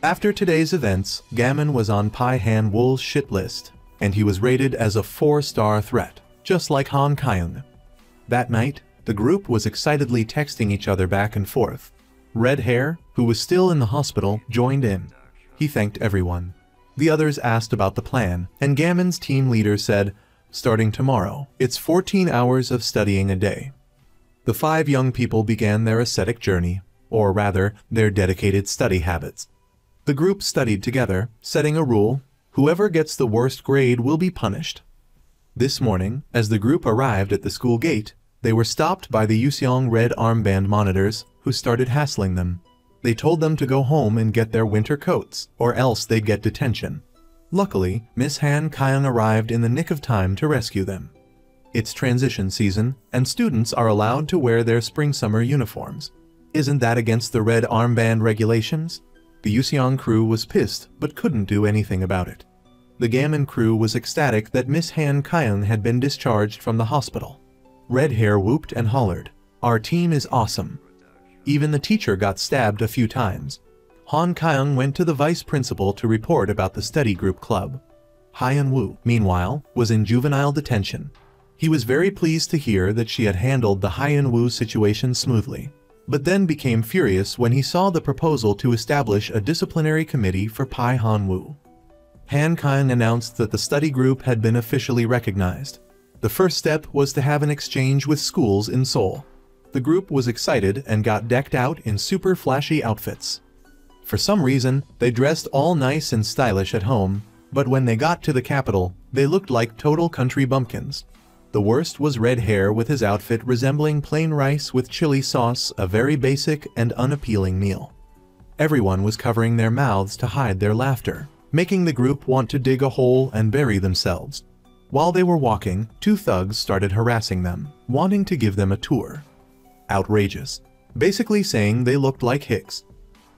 After today's events, Gammon was on Pai Han Wool's shit list, and he was rated as a 4-star threat, just like Han Kyung. That night, the group was excitedly texting each other back and forth. Red Hair, who was still in the hospital, joined in. He thanked everyone. The others asked about the plan, and Gammon's team leader said, "Starting tomorrow, it's 14 hours of studying a day." The 5 young people began their ascetic journey, or rather, their dedicated study habits. The group studied together, setting a rule: whoever gets the worst grade will be punished. This morning, as the group arrived at the school gate, they were stopped by the Useong Red Armband monitors, who started hassling them. They told them to go home and get their winter coats, or else they'd get detention. Luckily, Miss Han Kyung arrived in the nick of time to rescue them. It's transition season, and students are allowed to wear their spring-summer uniforms. Isn't that against the Red Armband regulations? The Useong crew was pissed, but couldn't do anything about it. The Gammon crew was ecstatic that Miss Han Kyung had been discharged from the hospital. Red Hair whooped and hollered, "Our team is awesome." Even the teacher got stabbed a few times. Han Kyung went to the vice principal to report about the study group club. Hyun Woo, meanwhile, was in juvenile detention. He was very pleased to hear that she had handled the Hyun Woo situation smoothly, but then became furious when he saw the proposal to establish a disciplinary committee for Pai Han Woo. Han Kyung announced that the study group had been officially recognized. The first step was to have an exchange with schools in Seoul. The group was excited and got decked out in super flashy outfits. For some reason, they dressed all nice and stylish at home, but when they got to the capital, they looked like total country bumpkins. The worst was Red Hair with his outfit resembling plain rice with chili sauce, a very basic and unappealing meal. Everyone was covering their mouths to hide their laughter, making the group want to dig a hole and bury themselves. While they were walking, two thugs started harassing them, wanting to give them a tour. Outrageous. Basically saying they looked like hicks.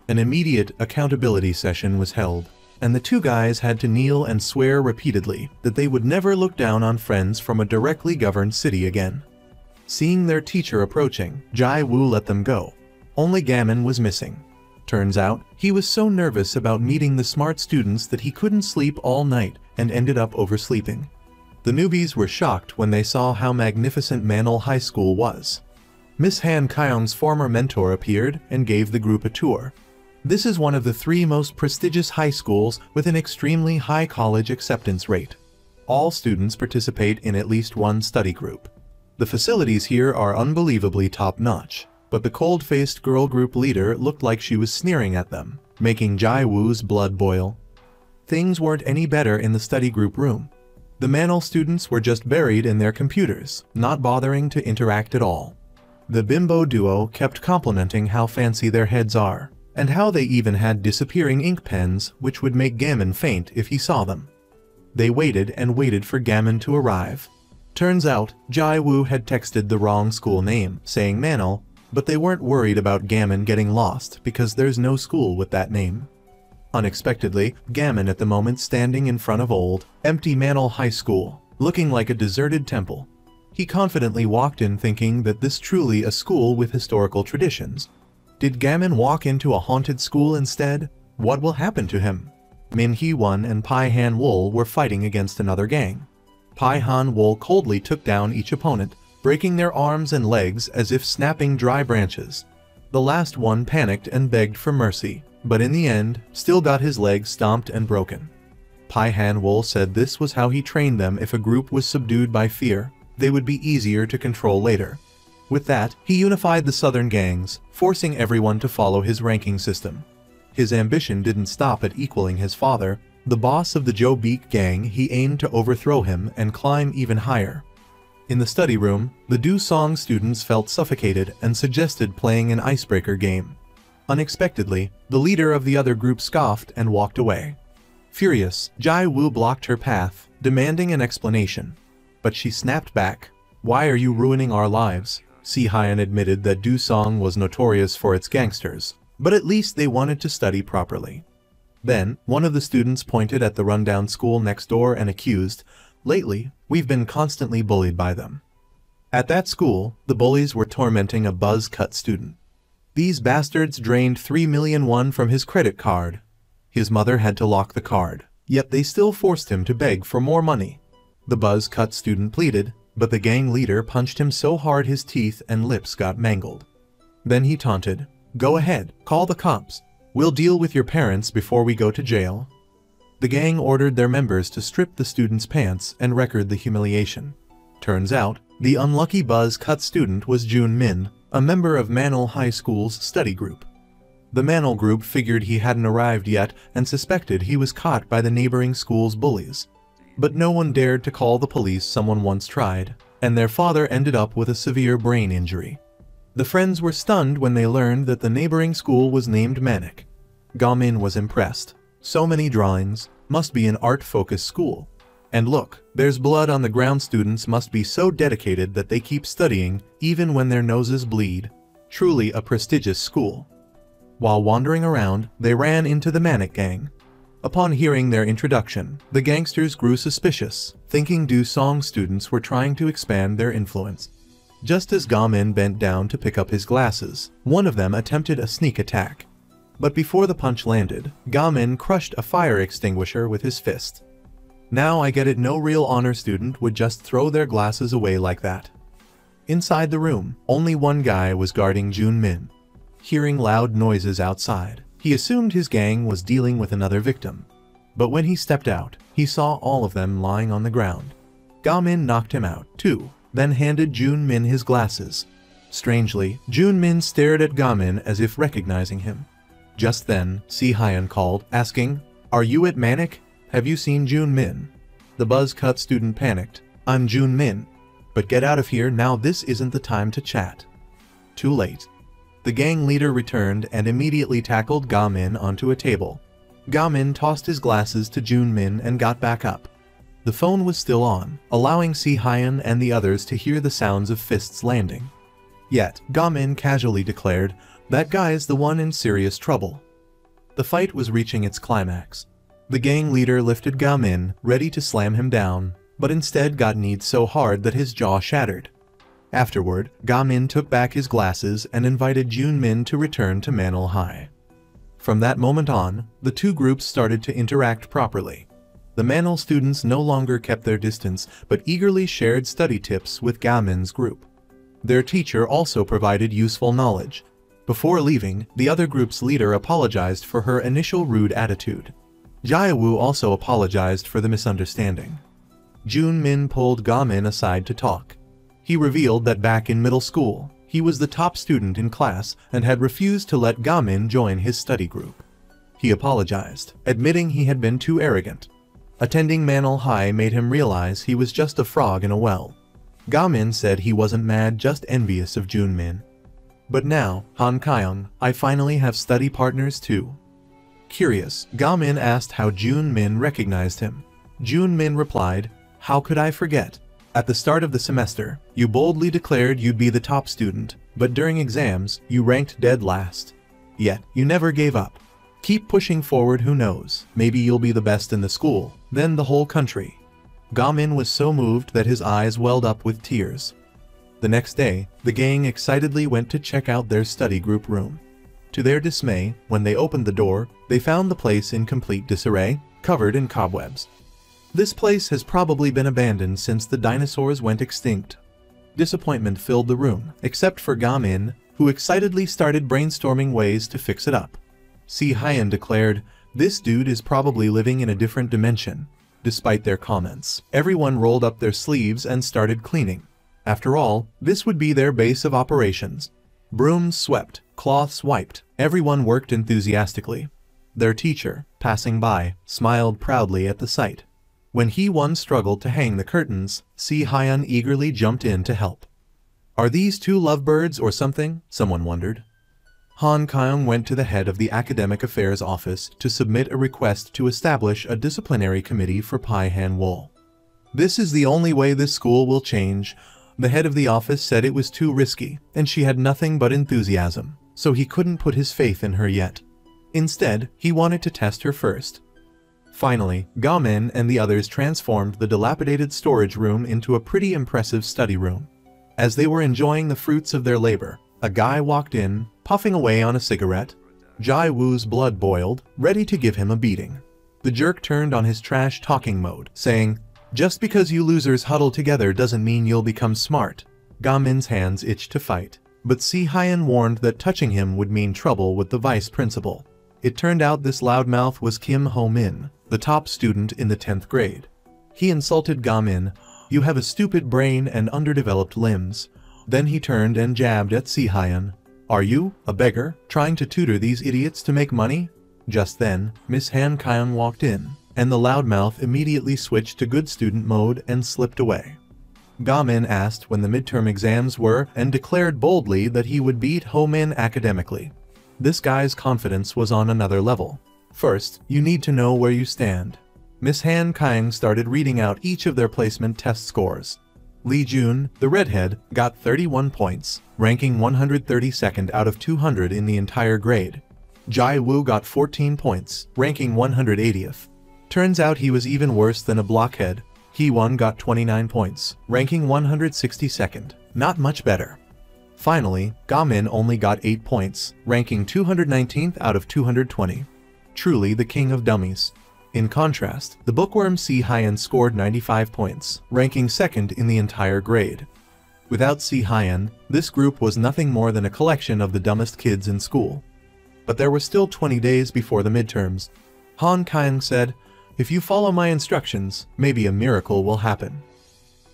An immediate accountability session was held, and the two guys had to kneel and swear repeatedly that they would never look down on friends from a directly governed city again. Seeing their teacher approaching, Jai Woo let them go. Only Gammon was missing. Turns out, he was so nervous about meeting the smart students that he couldn't sleep all night and ended up oversleeping. The newbies were shocked when they saw how magnificent Manal High School was. Miss Han Kyung's former mentor appeared and gave the group a tour. This is one of the 3 most prestigious high schools with an extremely high college acceptance rate. All students participate in at least one study group. The facilities here are unbelievably top-notch, but the cold-faced girl group leader looked like she was sneering at them, making Jai Woo's blood boil. Things weren't any better in the study group room. The Manal students were just buried in their computers, not bothering to interact at all. The bimbo duo kept complimenting how fancy their heads are, and how they even had disappearing ink pens which would make Gammon faint if he saw them. They waited and waited for Gammon to arrive. Turns out, Jai Woo had texted the wrong school name, saying Manal, but they weren't worried about Gammon getting lost because there's no school with that name. Unexpectedly, Gammon at the moment standing in front of old, empty Manal High School, looking like a deserted temple. He confidently walked in thinking that this truly a school with historical traditions. Did Gammon walk into a haunted school instead? What will happen to him? Min Hee-won and Pai Han Wool were fighting against another gang. Pai Han Wool coldly took down each opponent, breaking their arms and legs as if snapping dry branches. The last one panicked and begged for mercy, but in the end, still got his legs stomped and broken. Pai Han Wool said this was how he trained them. If a group was subdued by fear, they would be easier to control later. With that, he unified the southern gangs, forcing everyone to follow his ranking system. His ambition didn't stop at equaling his father, the boss of the Joe Beek gang. He aimed to overthrow him and climb even higher. In the study room, the Do Song students felt suffocated and suggested playing an icebreaker game. Unexpectedly, the leader of the other group scoffed and walked away. Furious, Jai Woo blocked her path, demanding an explanation. But she snapped back. "Why are you ruining our lives?" Si-hyun admitted that Do Song was notorious for its gangsters, but at least they wanted to study properly. Then, one of the students pointed at the rundown school next door and accused, "Lately, we've been constantly bullied by them." At that school, the bullies were tormenting a buzz cut student. These bastards drained 3 million won from his credit card. His mother had to lock the card, yet they still forced him to beg for more money. The buzz cut student pleaded, but the gang leader punched him so hard his teeth and lips got mangled. Then he taunted, "Go ahead, call the cops. We'll deal with your parents before we go to jail." The gang ordered their members to strip the student's pants and record the humiliation. Turns out, the unlucky buzz cut student was Jun Min, a member of Manal High School's study group. The Manal group figured he hadn't arrived yet and suspected he was caught by the neighboring school's bullies. But no one dared to call the police. Someone once tried, and their father ended up with a severe brain injury. The friends were stunned when they learned that the neighboring school was named Manik. Gamin was impressed. "So many drawings, must be an art-focused school. And look, there's blood on the ground. Students must be so dedicated that they keep studying, even when their noses bleed. Truly a prestigious school." While wandering around, they ran into the Manik gang. Upon hearing their introduction, the gangsters grew suspicious, thinking Do-song students were trying to expand their influence. Just as Ga-min bent down to pick up his glasses, one of them attempted a sneak attack. But before the punch landed, Ga-min crushed a fire extinguisher with his fist. Now I get it, no real honor student would just throw their glasses away like that. Inside the room, only one guy was guarding Jun-min. Hearing loud noises outside, he assumed his gang was dealing with another victim. But when he stepped out, he saw all of them lying on the ground. Ga-min knocked him out, too, then handed Jun-min his glasses. Strangely, Jun-min stared at Ga-min as if recognizing him. Just then, Si-hyun called, asking, "Are you at Manic? Have you seen Jun-min?" The buzz-cut student panicked. "I'm Jun-min. But get out of here now, this isn't the time to chat." Too late. The gang leader returned and immediately tackled Ga-min onto a table. Ga-min tossed his glasses to Jun-min and got back up. The phone was still on, allowing Si-hyun and the others to hear the sounds of fists landing. Yet, Ga-min casually declared, "That guy is the one in serious trouble." The fight was reaching its climax. The gang leader lifted Ga-min, ready to slam him down, but instead got kneed so hard that his jaw shattered. Afterward, Ga-min took back his glasses and invited Jun-min to return to Manil High. From that moment on, the two groups started to interact properly. The Manil students no longer kept their distance but eagerly shared study tips with Ga-min's group. Their teacher also provided useful knowledge. Before leaving, the other group's leader apologized for her initial rude attitude. Jae-woo also apologized for the misunderstanding. Jun-min pulled Ga-min aside to talk. He revealed that back in middle school, he was the top student in class and had refused to let Ga-min join his study group. He apologized, admitting he had been too arrogant. Attending Manil High made him realize he was just a frog in a well. Ga-min said he wasn't mad, just envious of Jun-min. "But now, Han Kyung, I finally have study partners too." Curious, Ga-min asked how Jun-min recognized him. Jun-min replied, "How could I forget? At the start of the semester, you boldly declared you'd be the top student, but during exams, you ranked dead last. Yet, you never gave up. Keep pushing forward, who knows, maybe you'll be the best in the school, then the whole country." Ga-min was so moved that his eyes welled up with tears. The next day, the gang excitedly went to check out their study group room. To their dismay, when they opened the door, they found the place in complete disarray, covered in cobwebs. This place has probably been abandoned since the dinosaurs went extinct. Disappointment filled the room, except for Ga-min, who excitedly started brainstorming ways to fix it up. Si-hyun declared, "This dude is probably living in a different dimension." Despite their comments, everyone rolled up their sleeves and started cleaning. After all, this would be their base of operations. Brooms swept, cloths wiped, everyone worked enthusiastically. Their teacher, passing by, smiled proudly at the sight. When Hee-won struggled to hang the curtains, Si-hyun eagerly jumped in to help. "Are these two lovebirds or something?" someone wondered. Han Kyung went to the head of the Academic Affairs Office to submit a request to establish a disciplinary committee for Pai Han-wol. "This is the only way this school will change." The head of the office said it was too risky, and she had nothing but enthusiasm, so he couldn't put his faith in her yet. Instead, he wanted to test her first. Finally, Ga-min and the others transformed the dilapidated storage room into a pretty impressive study room. As they were enjoying the fruits of their labor, a guy walked in, puffing away on a cigarette. Jae-woo's blood boiled, ready to give him a beating. The jerk turned on his trash-talking mode, saying, "Just because you losers huddle together doesn't mean you'll become smart." Ga-min's hands itched to fight, but Si-hyun warned that touching him would mean trouble with the vice principal. It turned out this loudmouth was Kim Ho-min, the top student in the 10th grade. He insulted Ga-min, "You have a stupid brain and underdeveloped limbs." Then he turned and jabbed at Si-hyun. "Are you, a beggar, trying to tutor these idiots to make money?" Just then, Miss Han Kyung walked in, and the loudmouth immediately switched to good student mode and slipped away. Ga-min asked when the midterm exams were and declared boldly that he would beat Ho-min academically. This guy's confidence was on another level. "First, you need to know where you stand." Miss Han Kyung started reading out each of their placement test scores. Lee Jun, the redhead, got 31 points, ranking 132nd out of 200 in the entire grade. Jai Wu got 14 points, ranking 180th. Turns out he was even worse than a blockhead. He Won got 29 points, ranking 162nd. Not much better. Finally, Ga Min only got 8 points, ranking 219th out of 220. Truly the king of dummies. In contrast, the bookworm Si Hyan scored 95 points, ranking 2nd in the entire grade. Without Si Hyan, this group was nothing more than a collection of the dumbest kids in school. But there were still 20 days before the midterms. Han Kyung said, "If you follow my instructions, maybe a miracle will happen."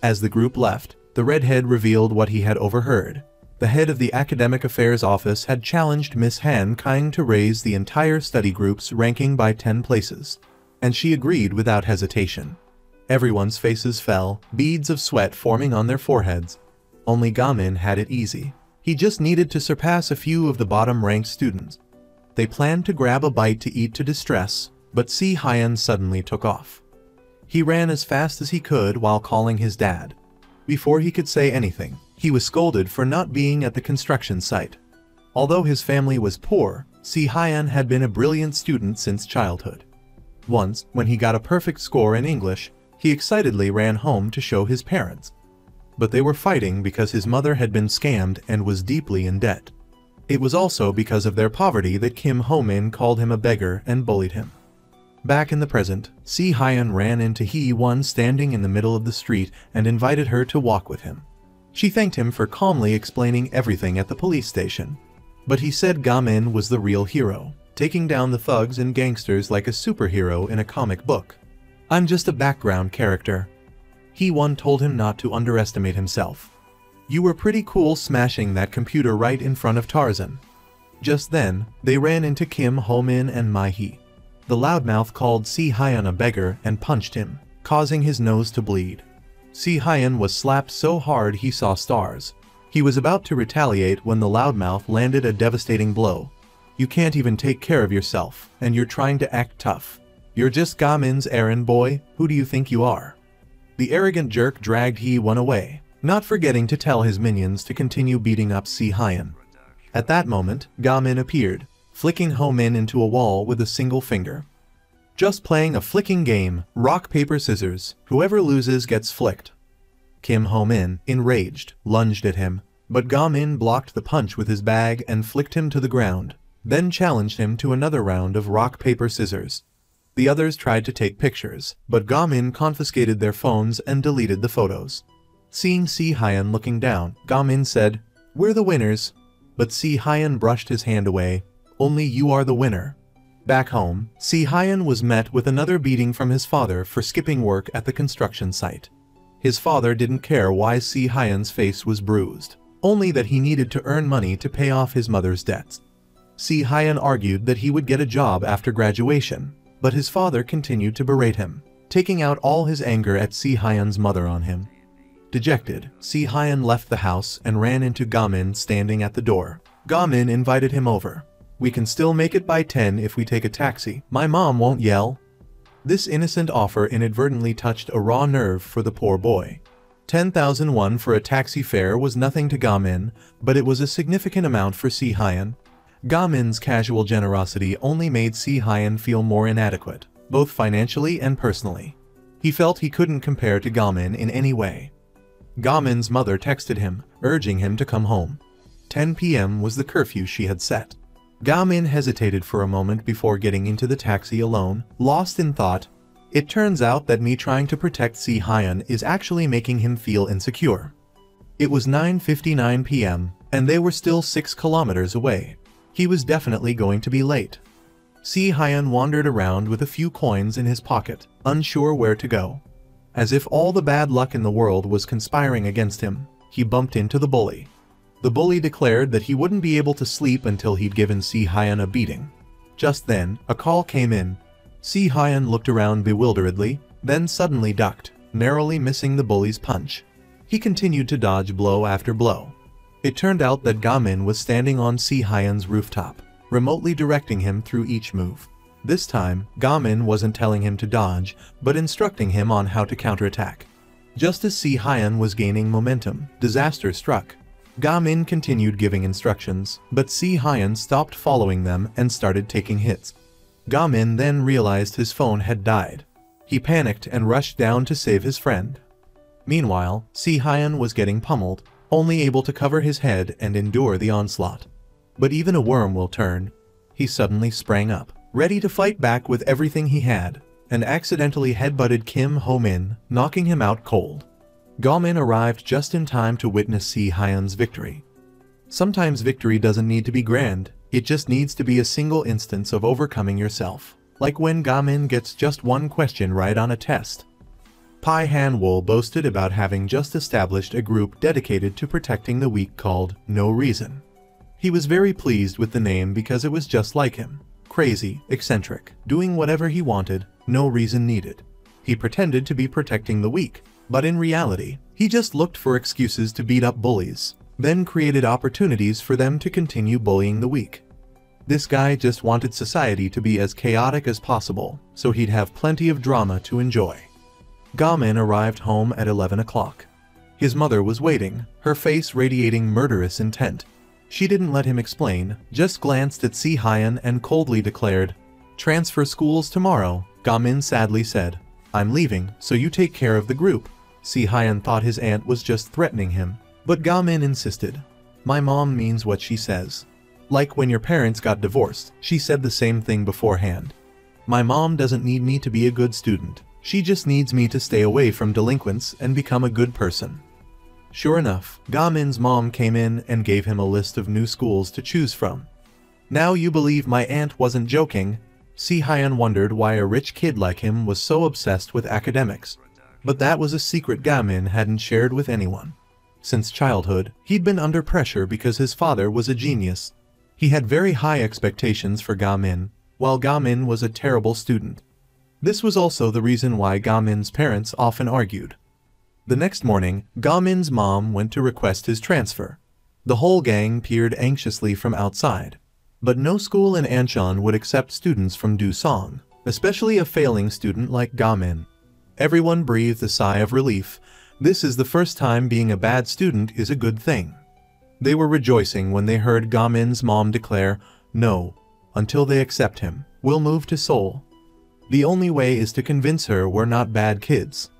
As the group left, the redhead revealed what he had overheard. The head of the Academic Affairs Office had challenged Miss Han Kyung to raise the entire study group's ranking by 10 places. And she agreed without hesitation. Everyone's faces fell, beads of sweat forming on their foreheads. Only Ga Min had it easy. He just needed to surpass a few of the bottom-ranked students. They planned to grab a bite to eat to distress, but Si Hyan suddenly took off. He ran as fast as he could while calling his dad. Before he could say anything, he was scolded for not being at the construction site. Although his family was poor, Si Hyan had been a brilliant student since childhood. Once, when he got a perfect score in English, he excitedly ran home to show his parents. But they were fighting because his mother had been scammed and was deeply in debt. It was also because of their poverty that Kim Ho-min called him a beggar and bullied him. Back in the present, Si Hyan ran into Hee Won standing in the middle of the street and invited her to walk with him. She thanked him for calmly explaining everything at the police station. But he said Ga Min was the real hero, taking down the thugs and gangsters like a superhero in a comic book. "I'm just a background character." Hee Won told him not to underestimate himself. "You were pretty cool smashing that computer right in front of Tarzan." Just then, they ran into Kim Ho-min and Mai Hee. The loudmouth called Si Hyan a beggar and punched him, causing his nose to bleed. Si Hyan was slapped so hard he saw stars. He was about to retaliate when the loudmouth landed a devastating blow. "You can't even take care of yourself, and you're trying to act tough. You're just Ga Min's errand boy, who do you think you are?" The arrogant jerk dragged Hee Won away, not forgetting to tell his minions to continue beating up Si Hyan. At that moment, Ga Min appeared, flicking Ho-min into a wall with a single finger. "Just playing a flicking game, rock paper scissors, whoever loses gets flicked." Kim Ho-min, enraged, lunged at him, but Ga Min blocked the punch with his bag and flicked him to the ground, then challenged him to another round of rock paper scissors. The others tried to take pictures, but Ga Min confiscated their phones and deleted the photos. Seeing Si Hyan looking down, Ga Min said, "We're the winners." But Si Hyan brushed his hand away. "Only you are the winner." Back home, Si Hyan was met with another beating from his father for skipping work at the construction site. His father didn't care why Si Hyan's face was bruised, only that he needed to earn money to pay off his mother's debts. Si Hyan argued that he would get a job after graduation, but his father continued to berate him, taking out all his anger at Si Hyan's mother on him. Dejected, Si Hyan left the house and ran into Ga Min standing at the door. Ga Min invited him over. "We can still make it by 10 if we take a taxi. My mom won't yell." This innocent offer inadvertently touched a raw nerve for the poor boy. 10,000 won for a taxi fare was nothing to Ga Min, but it was a significant amount for Si Hyan. Ga Min's casual generosity only made Si Hyan feel more inadequate, both financially and personally. He felt he couldn't compare to Ga Min in any way. Ga Min's mother texted him, urging him to come home. 10 p.m. was the curfew she had set. Ga Min hesitated for a moment before getting into the taxi alone, lost in thought. It turns out that me trying to protect Si Hyan is actually making him feel insecure. It was 9:59 p.m., and they were still 6 kilometers away. He was definitely going to be late. Si Hyan wandered around with a few coins in his pocket, unsure where to go. As if all the bad luck in the world was conspiring against him, he bumped into the bully. The bully declared that he wouldn't be able to sleep until he'd given Si Hyan a beating. Just then, a call came in. Si Hyan looked around bewilderedly, then suddenly ducked, narrowly missing the bully's punch. He continued to dodge blow after blow. It turned out that Ga Min was standing on Si Hyan's rooftop, remotely directing him through each move. This time, Ga Min wasn't telling him to dodge, but instructing him on how to counterattack. Just as Si Hyan was gaining momentum, disaster struck. Ga Min continued giving instructions, but Si Hyun stopped following them and started taking hits. Ga Min then realized his phone had died. He panicked and rushed down to save his friend. Meanwhile, Si Hyun was getting pummeled, only able to cover his head and endure the onslaught. But even a worm will turn. He suddenly sprang up, ready to fight back with everything he had, and accidentally headbutted Kim Ho Min, knocking him out cold. Ga Min arrived just in time to witness Si Hyun's victory. Sometimes victory doesn't need to be grand, it just needs to be a single instance of overcoming yourself, like when Ga Min gets just one question right on a test. Pai Han-wol boasted about having just established a group dedicated to protecting the weak called No Reason. He was very pleased with the name because it was just like him. Crazy, eccentric, doing whatever he wanted, no reason needed. He pretended to be protecting the weak, but in reality, he just looked for excuses to beat up bullies, then created opportunities for them to continue bullying the weak. This guy just wanted society to be as chaotic as possible, so he'd have plenty of drama to enjoy. Ga Min arrived home at 11 o'clock. His mother was waiting, her face radiating murderous intent. She didn't let him explain, just glanced at Si Hyun and coldly declared, "Transfer schools tomorrow," Ga Min sadly said. "I'm leaving, so you take care of the group." Si Hyun thought his aunt was just threatening him, but Ga Min insisted. "My mom means what she says. Like when your parents got divorced, she said the same thing beforehand. My mom doesn't need me to be a good student. She just needs me to stay away from delinquents and become a good person." Sure enough, Ga Min's mom came in and gave him a list of new schools to choose from. "Now you believe my aunt wasn't joking?" Si Hyun wondered why a rich kid like him was so obsessed with academics. But that was a secret Ga Min hadn't shared with anyone. Since childhood, he'd been under pressure because his father was a genius. He had very high expectations for Ga Min, while Ga Min was a terrible student. This was also the reason why Ga Min's parents often argued. The next morning, Ga Min's mom went to request his transfer. The whole gang peered anxiously from outside. But no school in Anshan would accept students from Dusong, especially a failing student like Ga Min. Everyone breathed a sigh of relief. This is the first time being a bad student is a good thing. They were rejoicing when they heard Ga Min's mom declare, "No, until they accept him, we'll move to Seoul. The only way is to convince her we're not bad kids.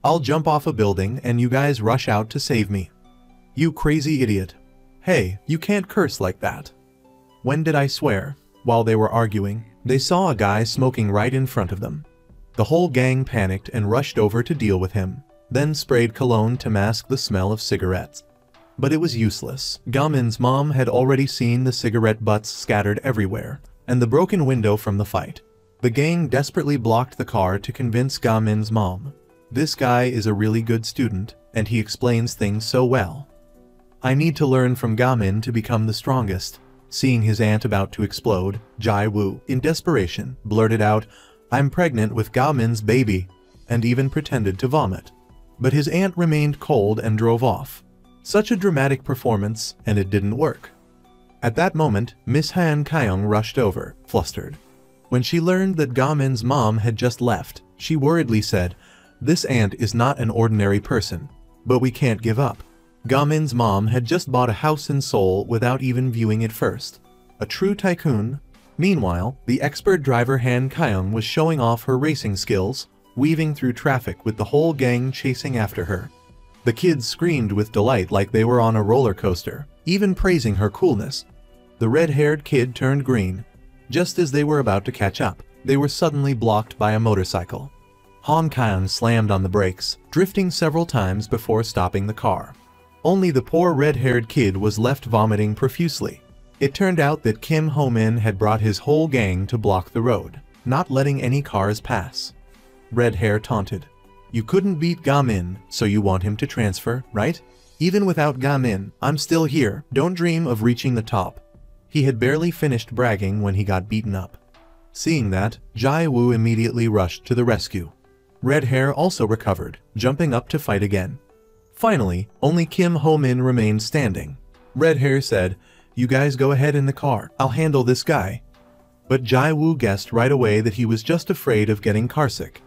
I'll jump off a building and you guys rush out to save me." "You crazy idiot. Hey, you can't curse like that." "When did I swear?" While they were arguing, they saw a guy smoking right in front of them. The whole gang panicked and rushed over to deal with him, then sprayed cologne to mask the smell of cigarettes. But it was useless. Ga Min's mom had already seen the cigarette butts scattered everywhere, and the broken window from the fight. The gang desperately blocked the car to convince Ga Min's mom. "This guy is a really good student, and he explains things so well. I need to learn from Ga Min to become the strongest." Seeing his aunt about to explode, Jai Woo, in desperation, blurted out, "I'm pregnant with Ga Min's baby," and even pretended to vomit. But his aunt remained cold and drove off. Such a dramatic performance, and it didn't work. At that moment, Miss Han Kyung rushed over, flustered. When she learned that Ga Min's mom had just left, she worriedly said, "This aunt is not an ordinary person, but we can't give up." Ga Min's mom had just bought a house in Seoul without even viewing it first. A true tycoon. Meanwhile, the expert driver Han Kyung was showing off her racing skills, weaving through traffic with the whole gang chasing after her. The kids screamed with delight like they were on a roller coaster, even praising her coolness. The red-haired kid turned green. Just as they were about to catch up, they were suddenly blocked by a motorcycle. Han Kyung slammed on the brakes, drifting several times before stopping the car. Only the poor red-haired kid was left vomiting profusely. It turned out that Kim Ho Min had brought his whole gang to block the road, not letting any cars pass. Red Hair taunted. "You couldn't beat Ga Min, so you want him to transfer, right? Even without Ga Min, I'm still here, don't dream of reaching the top." He had barely finished bragging when he got beaten up. Seeing that, Jai Woo immediately rushed to the rescue. Red Hair also recovered, jumping up to fight again. Finally, only Kim Ho Min remained standing. Red Hair said, "You guys go ahead in the car, I'll handle this guy." But Jai Woo guessed right away that he was just afraid of getting carsick.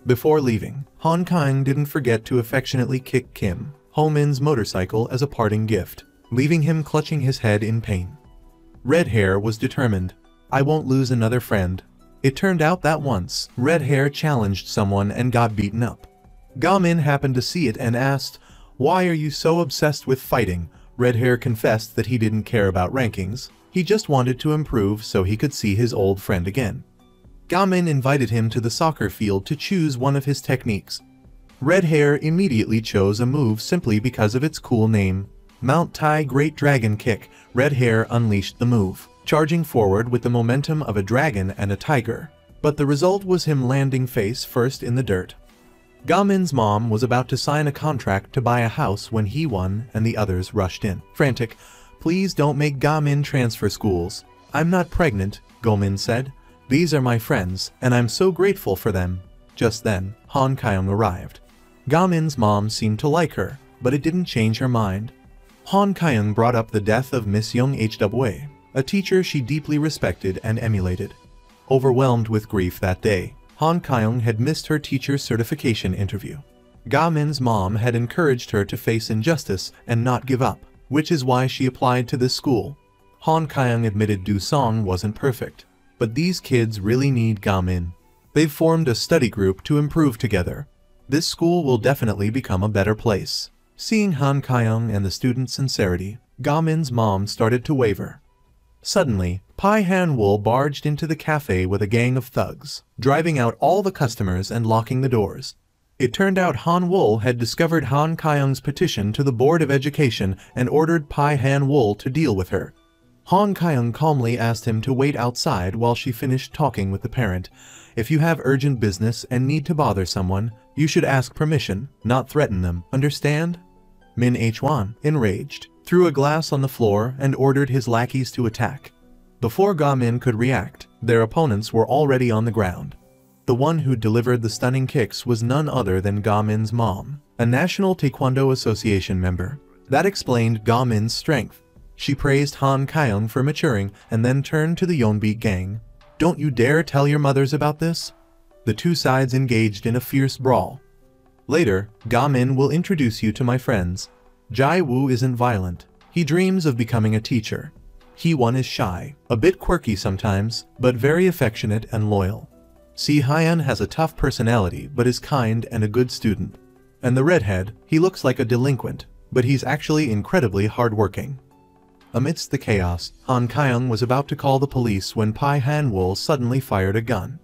Before leaving, Han Kyung didn't forget to affectionately kick Kim Ho Min's motorcycle as a parting gift. leaving him clutching his head in pain. Red Hair was determined. I won't lose another friend. It turned out that once, Red Hair challenged someone and got beaten up. Ga-min happened to see it and asked, "Why are you so obsessed with fighting?" Red Hair confessed that he didn't care about rankings. He just wanted to improve so he could see his old friend again. Ga-min invited him to the soccer field to choose one of his techniques. Red Hair immediately chose a move simply because of its cool name. Mount Tai Great Dragon Kick. Red Hair unleashed the move, charging forward with the momentum of a dragon and a tiger. But the result was him landing face first in the dirt. Ga-min's mom was about to sign a contract to buy a house when he won and the others rushed in. Frantic, "Please don't make Ga-min transfer schools." "I'm not pregnant," Ga-min said. "These are my friends, and I'm so grateful for them." Just then, Han Kyung arrived. Ga-min's mom seemed to like her, but it didn't change her mind. Han Kyung brought up the death of Miss Young Hwa, a teacher she deeply respected and emulated. Overwhelmed with grief that day, Han Kyung had missed her teacher's certification interview. Ga-min's mom had encouraged her to face injustice and not give up, which is why she applied to this school. Han Kyung admitted Do-song wasn't perfect, but these kids really need Ga-min. They've formed a study group to improve together. This school will definitely become a better place. Seeing Han Kyung and the students' sincerity, Ga-min's mom started to waver. Suddenly, Pai Han-wool barged into the cafe with a gang of thugs, driving out all the customers and locking the doors. It turned out Han-wool had discovered Han Kyung's petition to the Board of Education and ordered Pai Han-wool to deal with her. Han Kyung calmly asked him to wait outside while she finished talking with the parent. "If you have urgent business and need to bother someone, you should ask permission, not threaten them, understand?" Min Hwan, enraged, threw a glass on the floor and ordered his lackeys to attack. Before Ga-min could react, their opponents were already on the ground. The one who delivered the stunning kicks was none other than Ga-min's mom, a National Taekwondo Association member. That explained Ga-min's strength. She praised Han Kyung for maturing and then turned to the Yeonbi gang. "Don't you dare tell your mothers about this." The two sides engaged in a fierce brawl. "Later, Ga-min will introduce you to my friends. Jai-woo isn't violent. He dreams of becoming a teacher. Hee-won is shy, a bit quirky sometimes, but very affectionate and loyal. Si-hyun has a tough personality but is kind and a good student. And the redhead, he looks like a delinquent, but he's actually incredibly hardworking." Amidst the chaos, Han Kyung was about to call the police when Pai Han-wool suddenly fired a gun.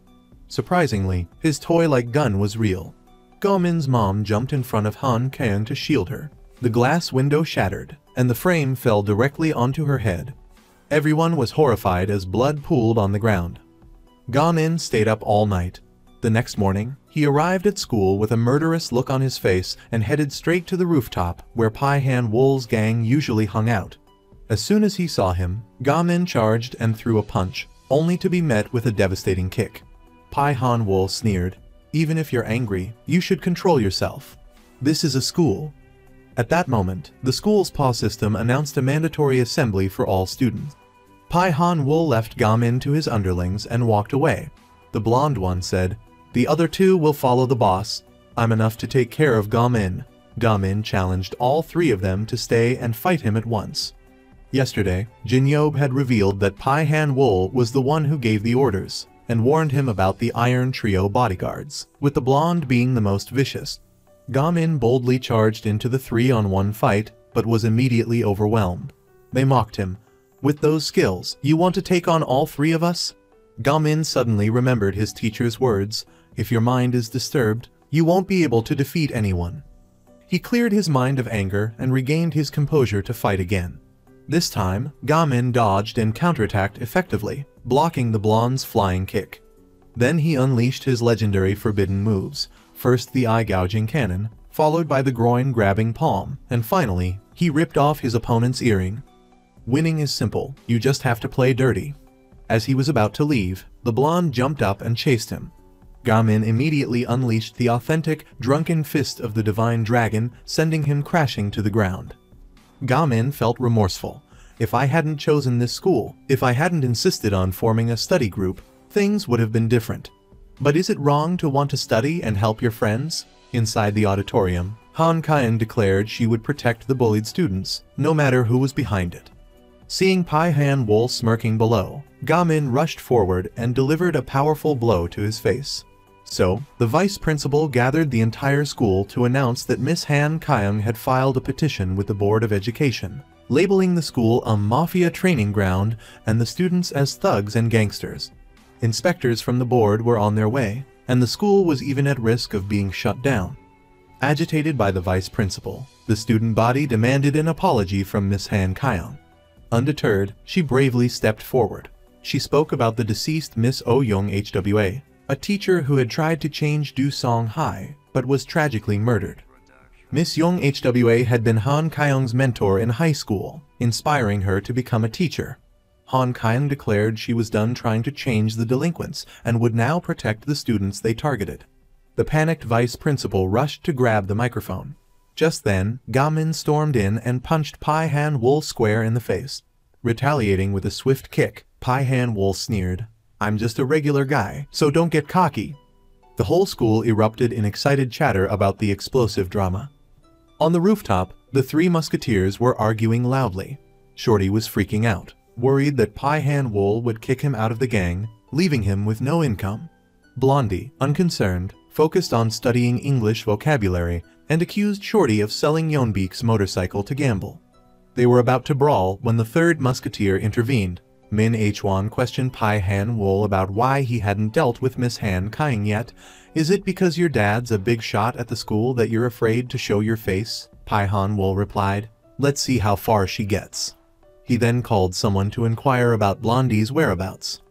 Surprisingly, his toy-like gun was real. Ga-min's mom jumped in front of Han Kyung to shield her. The glass window shattered, and the frame fell directly onto her head. Everyone was horrified as blood pooled on the ground. Ga-min stayed up all night. The next morning, he arrived at school with a murderous look on his face and headed straight to the rooftop where Pai Han-wool's gang usually hung out. As soon as he saw him, Ga-min charged and threw a punch, only to be met with a devastating kick. Pai Han-wool sneered, "Even if you're angry, you should control yourself. This is a school." At that moment, the school's PA system announced a mandatory assembly for all students. Pai Han-wool left Ga-min to his underlings and walked away. The blonde one said, "The other two will follow the boss. I'm enough to take care of Ga-min." Ga-min challenged all three of them to stay and fight him at once. Yesterday, Jin Yob had revealed that Pai Han-wool was the one who gave the orders, and warned him about the Iron Trio bodyguards, with the blonde being the most vicious. Ga-min boldly charged into the 3-on-1 fight, but was immediately overwhelmed. They mocked him. "With those skills, you want to take on all three of us?" Ga-min suddenly remembered his teacher's words, "If your mind is disturbed, you won't be able to defeat anyone." He cleared his mind of anger and regained his composure to fight again. This time, Ga-min dodged and counterattacked effectively, blocking the blonde's flying kick. Then he unleashed his legendary forbidden moves, first the eye-gouging cannon, followed by the groin-grabbing palm, and finally, he ripped off his opponent's earring. Winning is simple, you just have to play dirty. As he was about to leave, the blonde jumped up and chased him. Ga-min immediately unleashed the authentic, drunken fist of the divine dragon, sending him crashing to the ground. Ga-min felt remorseful. If I hadn't chosen this school, if I hadn't insisted on forming a study group, things would have been different. But is it wrong to want to study and help your friends? Inside the auditorium, Han Kaiyan declared she would protect the bullied students, no matter who was behind it. Seeing Pai Han Wool smirking below, Ga Min rushed forward and delivered a powerful blow to his face. So, the vice principal gathered the entire school to announce that Miss Han Kaiyan had filed a petition with the Board of Education, labeling the school a mafia training ground and the students as thugs and gangsters. Inspectors from the board were on their way, and the school was even at risk of being shut down. Agitated by the vice principal, the student body demanded an apology from Miss Han Kaiyan. Undeterred, she bravely stepped forward. She spoke about the deceased Miss Oh Young Hwa, a teacher who had tried to change Do Song Hai, but was tragically murdered. Miss Young Hwa had been Han Kaiyan's mentor in high school, inspiring her to become a teacher. Han Kaiyan declared she was done trying to change the delinquents and would now protect the students they targeted. The panicked vice principal rushed to grab the microphone. Just then, Ga Min stormed in and punched Pai Han Wool square in the face. Retaliating with a swift kick, Pai Han Wool sneered, "I'm just a regular guy, so don't get cocky." The whole school erupted in excited chatter about the explosive drama. On the rooftop, the three musketeers were arguing loudly. Shorty was freaking out, worried that Pai Han Wool would kick him out of the gang, leaving him with no income. Blondie, unconcerned, focused on studying English vocabulary and accused Shorty of selling Yeonbeek's motorcycle to gamble. They were about to brawl when the third musketeer intervened. Min Hwan questioned Pai Han Wool about why he hadn't dealt with Miss Han Kaiyan yet. "Is it because your dad's a big shot at the school that you're afraid to show your face?" Pai Han Wool replied. "Let's see how far she gets." He then called someone to inquire about Blondie's whereabouts.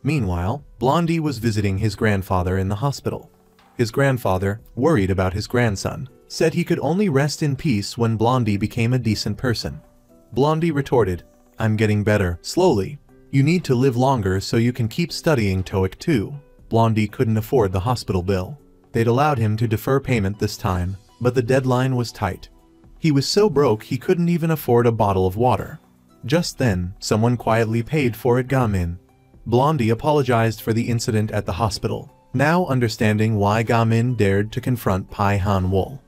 Meanwhile, Blondie was visiting his grandfather in the hospital. His grandfather, worried about his grandson, said he could only rest in peace when Blondie became a decent person. Blondie retorted, "I'm getting better, slowly. You need to live longer so you can keep studying TOEIC too." Blondie couldn't afford the hospital bill. They'd allowed him to defer payment this time, but the deadline was tight. He was so broke he couldn't even afford a bottle of water. Just then, someone quietly paid for it. Ga Min. Blondie apologized for the incident at the hospital, now understanding why Ga Min dared to confront Pai Han Wool.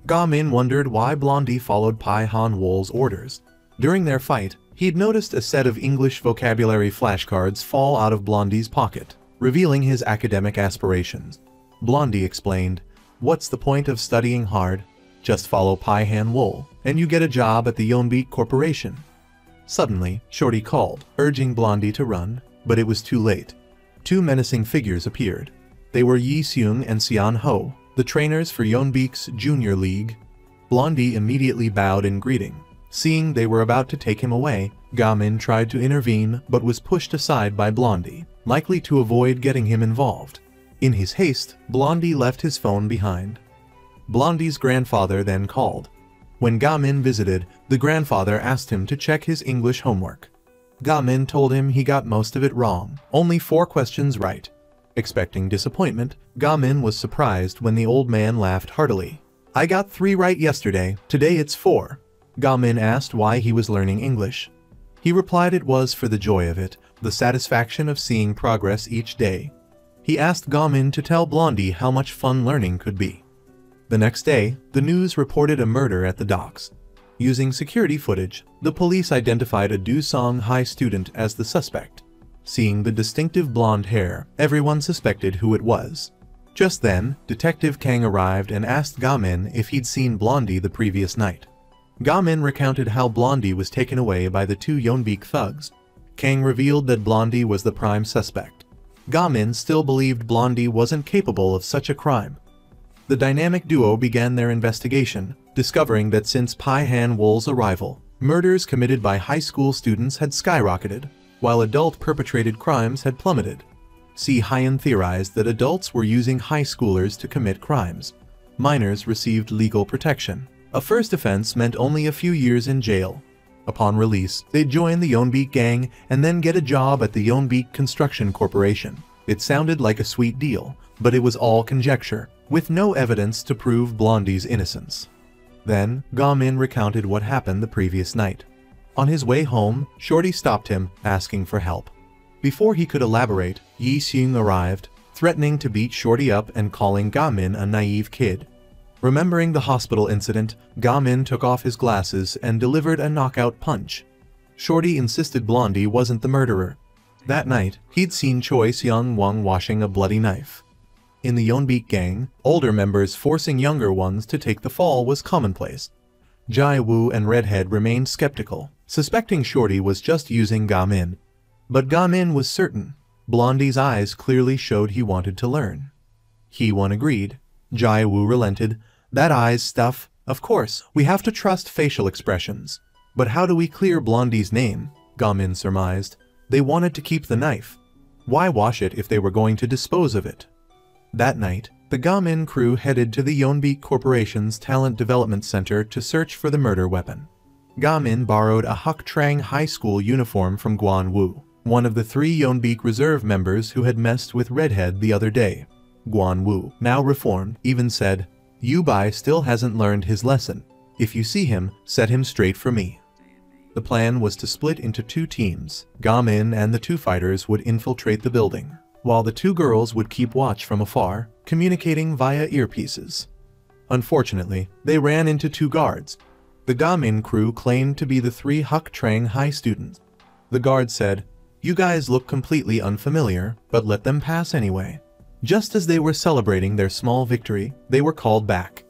Ga Min wondered why Blondie followed Pai Han Wool's orders. During their fight, he'd noticed a set of English vocabulary flashcards fall out of Blondie's pocket, revealing his academic aspirations. Blondie explained, "What's the point of studying hard? Just follow Pai Han Wool, and you get a job at the Yeonbeek Corporation." Suddenly, Shorty called, urging Blondie to run, but it was too late. Two menacing figures appeared. They were Yi Seung and Seon Ho, the trainers for Yeonbeek's Junior League. Blondie immediately bowed in greeting. Seeing they were about to take him away, Ga Min tried to intervene but was pushed aside by Blondie, likely to avoid getting him involved. In his haste, Blondie left his phone behind. Blondie's grandfather then called. When Ga Min visited, the grandfather asked him to check his English homework. Ga Min told him he got most of it wrong, only 4 questions right. Expecting disappointment, Ga Min was surprised when the old man laughed heartily. "I got 3 right yesterday, today it's 4. Ga Min asked why he was learning English. He replied it was for the joy of it, the satisfaction of seeing progress each day. He asked Ga Min to tell Blondie how much fun learning could be. The next day, the news reported a murder at the docks. Using security footage, the police identified a Do Song High student as the suspect. Seeing the distinctive blonde hair, everyone suspected who it was. Just then, Detective Kang arrived and asked Ga Min if he'd seen Blondie the previous night. Ga Min recounted how Blondie was taken away by the 2 Yeonbeek thugs. Kang revealed that Blondie was the prime suspect. Ga Min still believed Blondie wasn't capable of such a crime. The dynamic duo began their investigation, discovering that since Pai Han Wool's arrival, murders committed by high school students had skyrocketed, while adult-perpetrated crimes had plummeted. Hyun theorized that adults were using high schoolers to commit crimes. Minors received legal protection. A first offense meant only a few years in jail. Upon release, they'd join the Yeonbeek gang and then get a job at the Yeonbeek Construction Corporation. It sounded like a sweet deal, but it was all conjecture, with no evidence to prove Blondie's innocence. Then, Ga Min recounted what happened the previous night. On his way home, Shorty stopped him, asking for help. Before he could elaborate, Yi Seung arrived, threatening to beat Shorty up and calling Ga Min a naive kid. Remembering the hospital incident, Ga-min took off his glasses and delivered a knockout punch. Shorty insisted Blondie wasn't the murderer. That night, he'd seen Choi Seong-won washing a bloody knife. In the Yeonbeek gang, older members forcing younger ones to take the fall was commonplace. Jae-woo and Redhead remained skeptical, suspecting Shorty was just using Ga-min. But Ga-min was certain. Blondie's eyes clearly showed he wanted to learn. Hee-won agreed. Jae-woo relented. That eyes stuff, of course, we have to trust facial expressions. But how do we clear Blondie's name? Ga-min surmised. They wanted to keep the knife. Why wash it if they were going to dispose of it? That night, the Ga-min crew headed to the Yeonbeek Corporation's Talent Development Center to search for the murder weapon. Ga-min borrowed a Hak Trang High School uniform from Gwon-woo, one of the 3 Yeonbeek Reserve members who had messed with Redhead the other day. Gwon-woo, now reformed, even said, "Yu-bai still hasn't learned his lesson. If you see him, set him straight for me." The plan was to split into 2 teams. Ga-min and the 2 fighters would infiltrate the building, while the 2 girls would keep watch from afar, communicating via earpieces. Unfortunately, they ran into 2 guards. The Ga-min crew claimed to be the 3 Hak Trang High students. The guard said, "You guys look completely unfamiliar, but let them pass anyway." Just as they were celebrating their small victory, they were called back.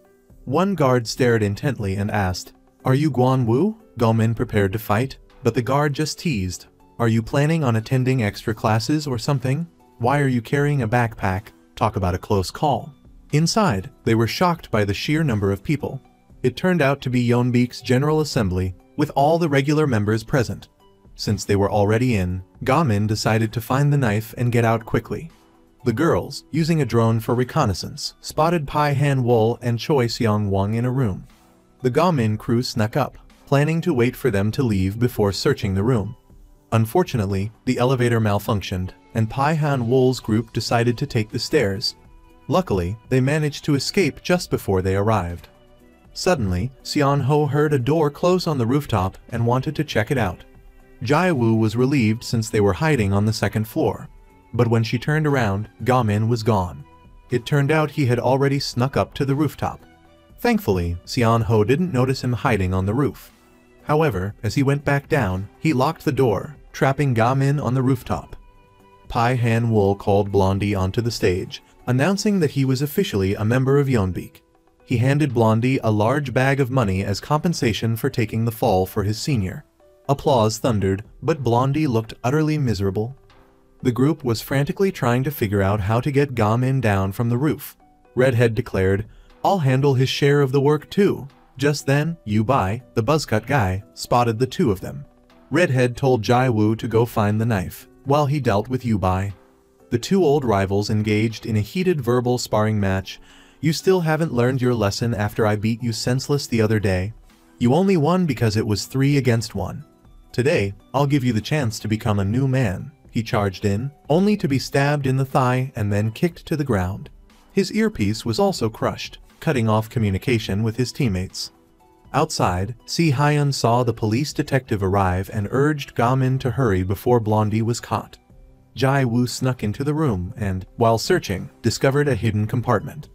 One guard stared intently and asked, "Are you Gwon-woo?" Ga-min prepared to fight, but the guard just teased, "Are you planning on attending extra classes or something? Why are you carrying a backpack? Talk about a close call." Inside, they were shocked by the sheer number of people. It turned out to be Yeonbeek's General Assembly, with all the regular members present. Since they were already in, Ga-min decided to find the knife and get out quickly. The girls, using a drone for reconnaissance, spotted Pai Han-wol and Choi Seong-won in a room. The Ga-min crew snuck up, planning to wait for them to leave before searching the room. Unfortunately, the elevator malfunctioned, and Pai Han-wol's group decided to take the stairs. Luckily, they managed to escape just before they arrived. Suddenly, Seon-ho heard a door close on the rooftop and wanted to check it out. Jae-woo was relieved since they were hiding on the 2nd floor. But when she turned around, Ga-min was gone. It turned out he had already snuck up to the rooftop. Thankfully, Seon-ho didn't notice him hiding on the roof. However, as he went back down, he locked the door, trapping Ga-min on the rooftop. Pai Han-wol called Blondie onto the stage, announcing that he was officially a member of Yeonbeek. He handed Blondie a large bag of money as compensation for taking the fall for his senior. Applause thundered, but Blondie looked utterly miserable. The group was frantically trying to figure out how to get Ga-min down from the roof. Redhead declared, "I'll handle his share of the work too." Just then, Yu-bai, the buzzcut guy, spotted the 2 of them. Redhead told Jae-woo to go find the knife, while he dealt with Yu-bai. The 2 old rivals engaged in a heated verbal sparring match. "You still haven't learned your lesson after I beat you senseless the other day. You only won because it was 3 against 1. Today, I'll give you the chance to become a new man." He charged in, only to be stabbed in the thigh and then kicked to the ground. His earpiece was also crushed, cutting off communication with his teammates. Outside, Si Hyun saw the police detective arrive and urged Ga-min to hurry before Blondie was caught. Jae-woo snuck into the room and, while searching, discovered a hidden compartment.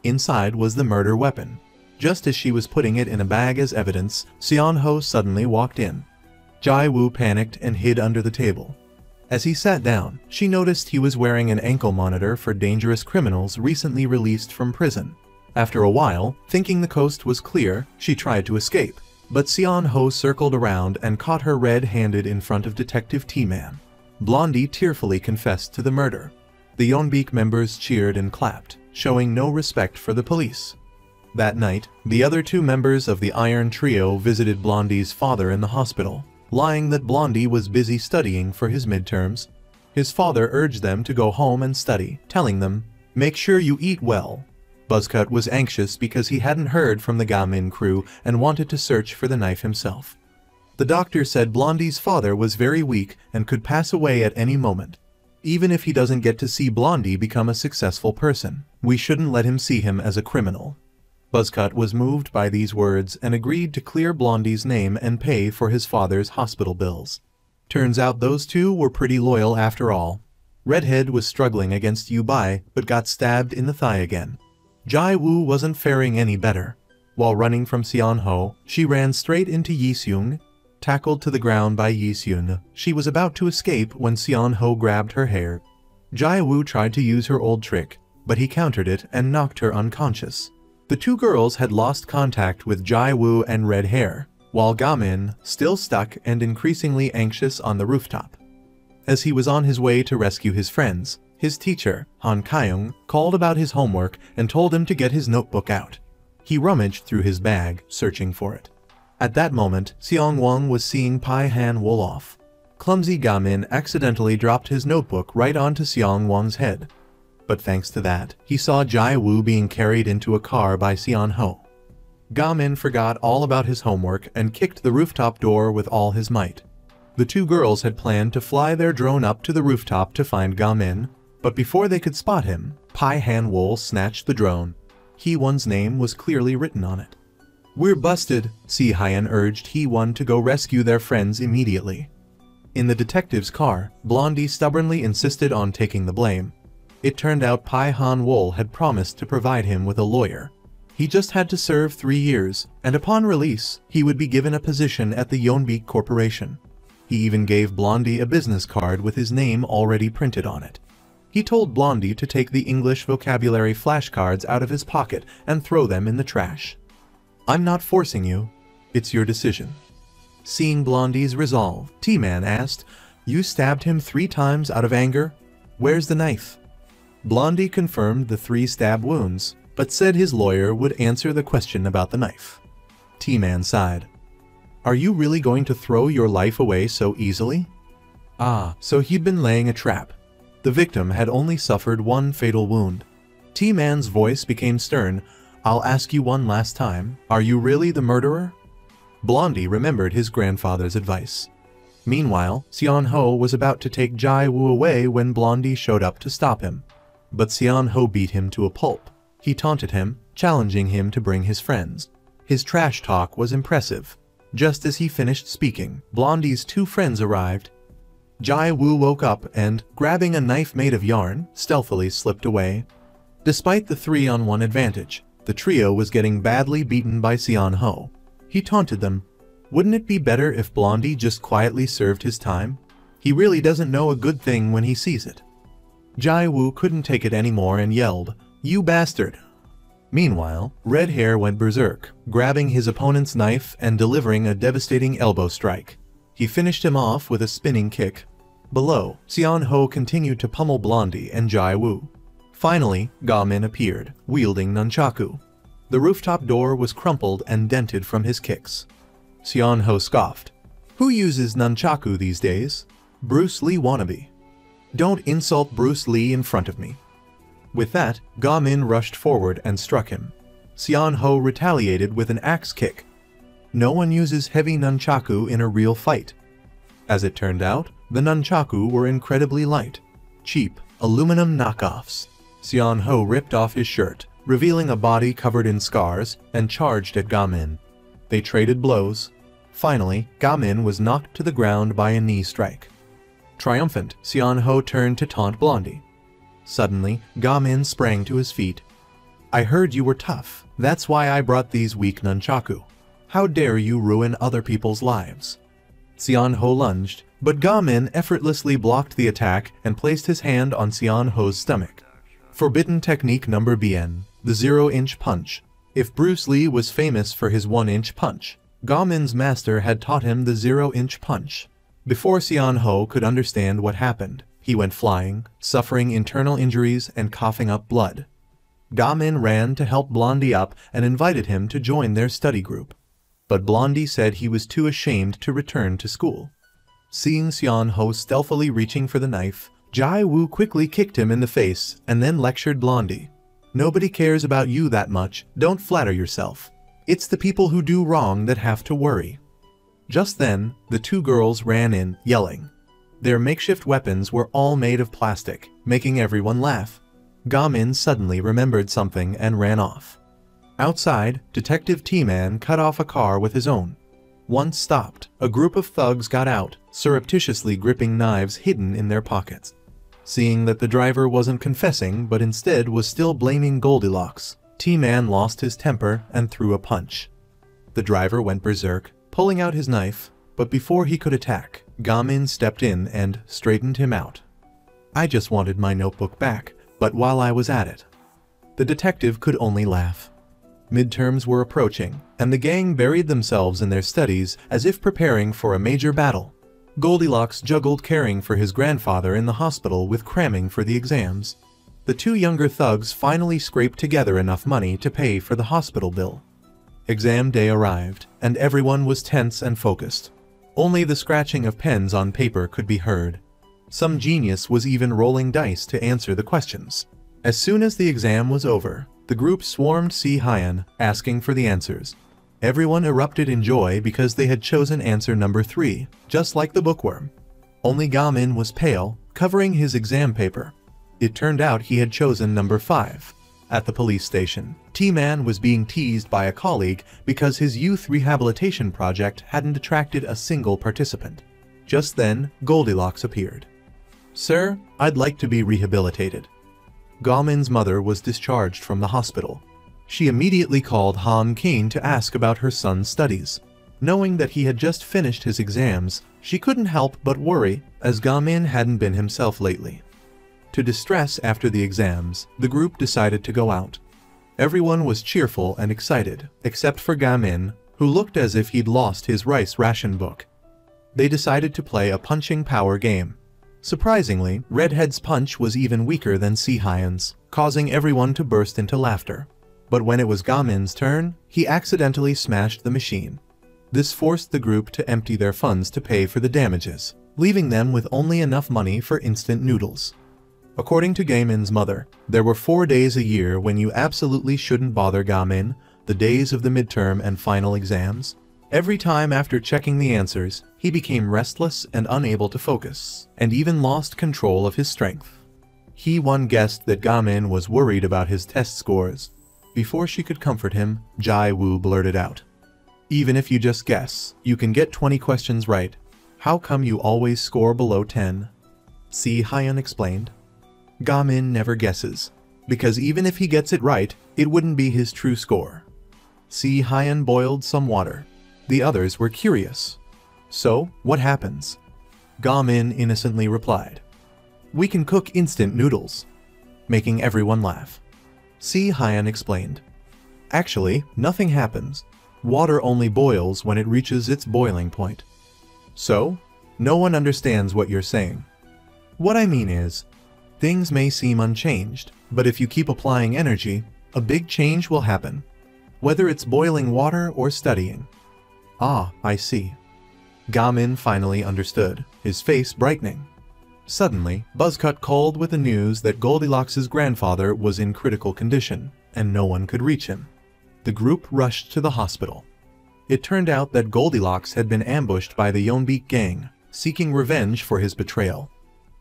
Inside was the murder weapon. Just as she was putting it in a bag as evidence, Seon-ho suddenly walked in. Jae-woo panicked and hid under the table. As he sat down, she noticed he was wearing an ankle monitor for dangerous criminals recently released from prison. After a while, thinking the coast was clear, she tried to escape, but Seon-ho circled around and caught her red-handed in front of Detective T-Man. Blondie tearfully confessed to the murder. The Yeonbeek members cheered and clapped, showing no respect for the police. That night, the other 2 members of the Iron Trio visited Blondie's father in the hospital, lying that Blondie was busy studying for his midterms. His father urged them to go home and study, telling them, "Make sure you eat well." Buzzcut was anxious because he hadn't heard from the Ga-min crew and wanted to search for the knife himself. The doctor said Blondie's father was very weak and could pass away at any moment. Even if he doesn't get to see Blondie become a successful person, we shouldn't let him see him as a criminal. Buzzcut was moved by these words and agreed to clear Blondie's name and pay for his father's hospital bills. Turns out those 2 were pretty loyal after all. Redhead was struggling against Yu-bai but got stabbed in the thigh again. Jai Wu wasn't faring any better. While running from Xian Ho, she ran straight into Yi Xiong. Tackled to the ground by Yi Xiong, she was about to escape when Xian Ho grabbed her hair. Jai Wu tried to use her old trick, but he countered it and knocked her unconscious. The two girls had lost contact with Jai Wu and Red Hair, while Gamin, still stuck and increasingly anxious on the rooftop. As he was on his way to rescue his friends, his teacher, Han Kaiyong, called about his homework and told him to get his notebook out. He rummaged through his bag, searching for it. At that moment, Xiang Wang was seeing Pai Han wool off. Clumsy Gamin accidentally dropped his notebook right onto Xiang Wang's head. But thanks to that, he saw Jai Wu being carried into a car by Xian Ho. Gamin forgot all about his homework and kicked the rooftop door with all his might. The two girls had planned to fly their drone up to the rooftop to find Gamin, but before they could spot him, Pai Han Wool snatched the drone. He-Won's name was clearly written on it. "We're busted," Si Hyan urged He-Won to go rescue their friends immediately. In the detective's car, Blondie stubbornly insisted on taking the blame. It turned out Pai Han Wool had promised to provide him with a lawyer. He just had to serve 3 years, and upon release, he would be given a position at the Yeonbeek Corporation. He even gave Blondie a business card with his name already printed on it. He told Blondie to take the English vocabulary flashcards out of his pocket and throw them in the trash. "I'm not forcing you. It's your decision." Seeing Blondie's resolve, T-Man asked, "You stabbed him 3 times out of anger? Where's the knife?" Blondie confirmed the 3 stab wounds, but said his lawyer would answer the question about the knife. T-Man sighed. "Are you really going to throw your life away so easily?" Ah, so he'd been laying a trap. The victim had only suffered 1 fatal wound. T-Man's voice became stern. "I'll ask you one last time, are you really the murderer?" Blondie remembered his grandfather's advice. Meanwhile, Xian Ho was about to take Jai Wu away when Blondie showed up to stop him. But Xian Ho beat him to a pulp. He taunted him, challenging him to bring his friends. His trash talk was impressive. Just as he finished speaking, Blondie's 2 friends arrived. Jai Wu woke up and, grabbing a knife made of yarn, stealthily slipped away. Despite the 3-on-1 advantage, the trio was getting badly beaten by Xian Ho. He taunted them. Wouldn't it be better if Blondie just quietly served his time? He really doesn't know a good thing when he sees it. Jai Wu couldn't take it anymore and yelled, "You bastard!" Meanwhile, Red Hair went berserk, grabbing his opponent's knife and delivering a devastating elbow strike. He finished him off with a spinning kick. Below, Xian Ho continued to pummel Blondie and Jai Wu. Finally, Gamin appeared, wielding nunchaku. The rooftop door was crumpled and dented from his kicks. Xian Ho scoffed. "Who uses nunchaku these days? Bruce Lee wannabe. Don't insult Bruce Lee in front of me." With that, Gamin rushed forward and struck him. Xian Ho retaliated with an axe kick. No one uses heavy nunchaku in a real fight. As it turned out, the nunchaku were incredibly light. Cheap, aluminum knockoffs. Xian Ho ripped off his shirt, revealing a body covered in scars, and charged at Gamin. They traded blows. Finally, Gamin was knocked to the ground by a knee strike. Triumphant, Xian Ho turned to taunt Blondie. Suddenly, Gamin sprang to his feet. "I heard you were tough. That's why I brought these weak nunchaku. How dare you ruin other people's lives?" Xian Ho lunged, but Gamin effortlessly blocked the attack and placed his hand on Xian Ho's stomach. Forbidden technique number BN, the 0-inch punch. If Bruce Lee was famous for his 1-inch punch, Gamin's master had taught him the 0-inch punch. Before Xian Ho could understand what happened, he went flying, suffering internal injuries and coughing up blood. Gamin ran to help Blondie up and invited him to join their study group. But Blondie said he was too ashamed to return to school. Seeing Xian Ho stealthily reaching for the knife, Jai Wu quickly kicked him in the face and then lectured Blondie. "Nobody cares about you that much, don't flatter yourself. It's the people who do wrong that have to worry." Just then, the 2 girls ran in, yelling. Their makeshift weapons were all made of plastic, making everyone laugh. Gamin suddenly remembered something and ran off. Outside, Detective T-Man cut off a car with his own. Once stopped, a group of thugs got out, surreptitiously gripping knives hidden in their pockets. Seeing that the driver wasn't confessing but instead was still blaming Goldilocks, T-Man lost his temper and threw a punch. The driver went berserk, pulling out his knife, but before he could attack, Ga-min stepped in and straightened him out. I just wanted my notebook back, but while I was at it. The detective could only laugh. Midterms were approaching, and the gang buried themselves in their studies as if preparing for a major battle. Goldilocks juggled caring for his grandfather in the hospital with cramming for the exams. The two younger thugs finally scraped together enough money to pay for the hospital bill. Exam day arrived, and everyone was tense and focused. Only the scratching of pens on paper could be heard. Some genius was even rolling dice to answer the questions. As soon as the exam was over, the group swarmed Si-Hyun, asking for the answers. Everyone erupted in joy because they had chosen answer number 3, just like the bookworm. Only Ga-min was pale, covering his exam paper. It turned out he had chosen number 5. At the police station, T-Man was being teased by a colleague because his youth rehabilitation project hadn't attracted a single participant. Just then, Goldilocks appeared. "Sir, I'd like to be rehabilitated." Ga-min's mother was discharged from the hospital. She immediately called Han Kane to ask about her son's studies. Knowing that he had just finished his exams, she couldn't help but worry, as Ga-min hadn't been himself lately. To distress after the exams, the group decided to go out. Everyone was cheerful and excited, except for Ga-min, who looked as if he'd lost his rice ration book. They decided to play a punching power game. Surprisingly, Redhead's punch was even weaker than Si-Hyun's, causing everyone to burst into laughter. But when it was Ga-min's turn, he accidentally smashed the machine. This forced the group to empty their funds to pay for the damages, leaving them with only enough money for instant noodles. According to Ga-min's mother, there were 4 days a year when you absolutely shouldn't bother Ga-min, the days of the midterm and final exams. Every time after checking the answers, he became restless and unable to focus, and even lost control of his strength. He-won guessed that Ga-min was worried about his test scores. Before she could comfort him, Jai-woo blurted out, "Even if you just guess, you can get 20 questions right. How come you always score below 10? Si-Hyun explained. Ga-min never guesses, because even if he gets it right, it wouldn't be his true score. Si-Hyun boiled some water. The others were curious. "So, what happens?" Ga-min innocently replied, "We can cook instant noodles," making everyone laugh. Si-Hyun explained, "Actually, nothing happens. Water only boils when it reaches its boiling point." "So? No one understands what you're saying." "What I mean is, things may seem unchanged, but if you keep applying energy, a big change will happen. Whether it's boiling water or studying." "Ah, I see." Ga-min finally understood, his face brightening. Suddenly, Buzzcut called with the news that Goldilocks' grandfather was in critical condition, and no one could reach him. The group rushed to the hospital. It turned out that Goldilocks had been ambushed by the Yeonbeek gang, seeking revenge for his betrayal.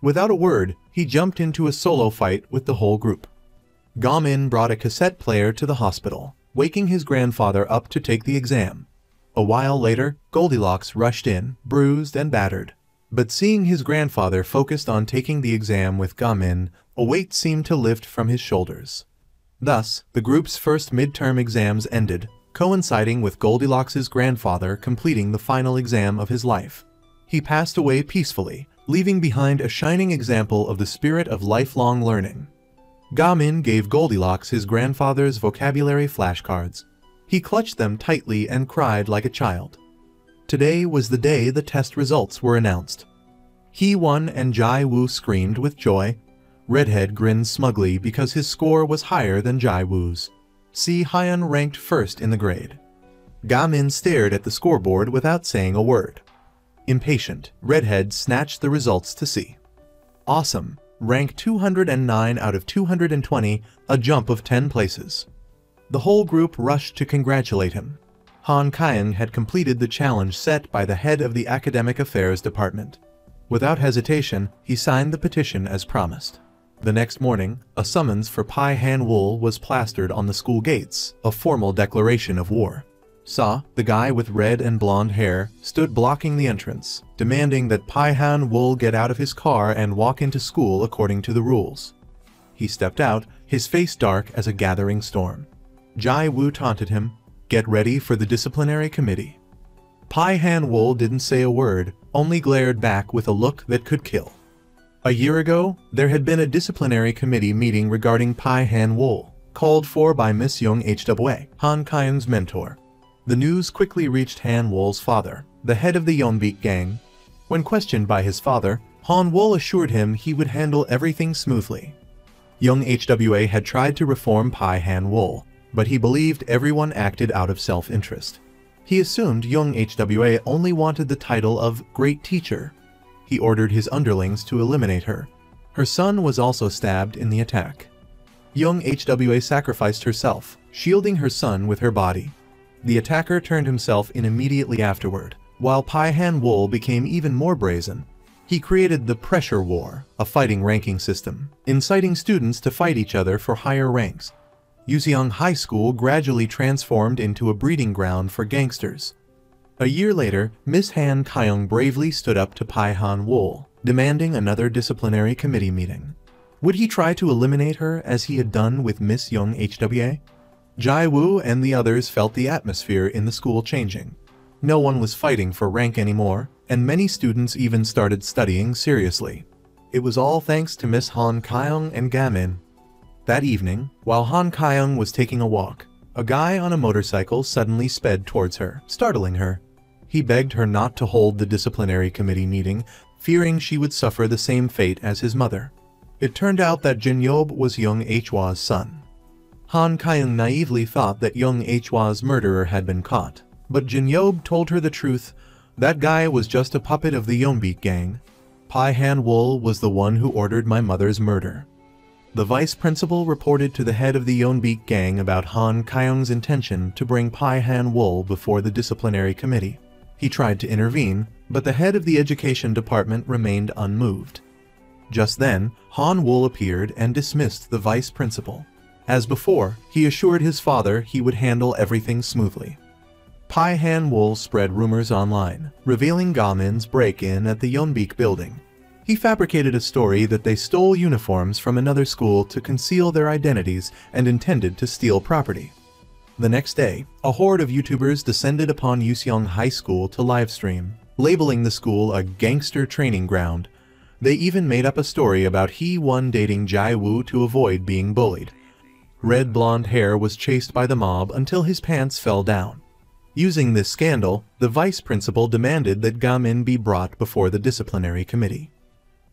Without a word, he jumped into a solo fight with the whole group. Ga-min brought a cassette player to the hospital, waking his grandfather up to take the exam. A while later, Goldilocks rushed in, bruised and battered. But seeing his grandfather focused on taking the exam with Ga-min, a weight seemed to lift from his shoulders. Thus, the group's first midterm exams ended, coinciding with Goldilocks' grandfather completing the final exam of his life. He passed away peacefully, leaving behind a shining example of the spirit of lifelong learning. Ga-min gave Goldilocks his grandfather's vocabulary flashcards. He clutched them tightly and cried like a child. Today was the day the test results were announced. He-won and Jai-woo screamed with joy. Redhead grinned smugly because his score was higher than Jai-woo's. Si-Hyun ranked first in the grade. Ga-min stared at the scoreboard without saying a word. Impatient, Redhead snatched the results to see. Awesome, rank 209 out of 220, a jump of 10 places. The whole group rushed to congratulate him. Han Kang had completed the challenge set by the head of the Academic Affairs Department. Without hesitation, he signed the petition as promised. The next morning, a summons for Pai Han-wool was plastered on the school gates, a formal declaration of war. Sa, the guy with red and blonde hair, stood blocking the entrance, demanding that Pai Han-wool get out of his car and walk into school according to the rules. He stepped out, his face dark as a gathering storm. Jai Wu taunted him, "Get ready for the disciplinary committee." Pai Han Wool didn't say a word, only glared back with a look that could kill. A year ago, there had been a disciplinary committee meeting regarding Pai Han Wool, called for by Miss Young Hwa, Han Kyung's mentor. The news quickly reached Han Wool's father, the head of the Yeonbeek gang. When questioned by his father, Han Wool assured him he would handle everything smoothly. Young Hwa had tried to reform Pai Han Wool, but he believed everyone acted out of self-interest. He assumed Young Hwa only wanted the title of Great Teacher. He ordered his underlings to eliminate her. Her son was also stabbed in the attack. Young Hwa sacrificed herself, shielding her son with her body. The attacker turned himself in immediately afterward, while Pai Han Wool became even more brazen. He created the Pressure War, a fighting ranking system, inciting students to fight each other for higher ranks. Yuseong High School gradually transformed into a breeding ground for gangsters. A year later, Miss Han Kyung bravely stood up to Pai Han Wool, demanding another disciplinary committee meeting. Would he try to eliminate her as he had done with Miss Young Hwa? Jai Wu and the others felt the atmosphere in the school changing. No one was fighting for rank anymore, and many students even started studying seriously. It was all thanks to Miss Han Kyung and Gamin. That evening, while Han Kyung was taking a walk, a guy on a motorcycle suddenly sped towards her, startling her. He begged her not to hold the disciplinary committee meeting, fearing she would suffer the same fate as his mother. It turned out that Jin Yob was Young Hwa's son. Han Kyung naively thought that Young Hwa's murderer had been caught, but Jin Yob told her the truth. That guy was just a puppet of the Yeonbeek gang. Pai Han Wool was the one who ordered my mother's murder. The vice principal reported to the head of the Yeonbeek gang about Han Kyung's intention to bring Pai Han Wool before the disciplinary committee. He tried to intervene, but the head of the education department remained unmoved. Just then, Han Wool appeared and dismissed the vice principal. As before, he assured his father he would handle everything smoothly. Pai Han Wool spread rumors online, revealing Gamin's break-in at the Yeonbeek building. He fabricated a story that they stole uniforms from another school to conceal their identities and intended to steal property. The next day, a horde of YouTubers descended upon Yuseong High School to livestream, labeling the school a gangster training ground. They even made up a story about Hee-won dating Jai Wu to avoid being bullied. Red blonde hair was chased by the mob until his pants fell down. Using this scandal, the vice principal demanded that Gamin be brought before the disciplinary committee.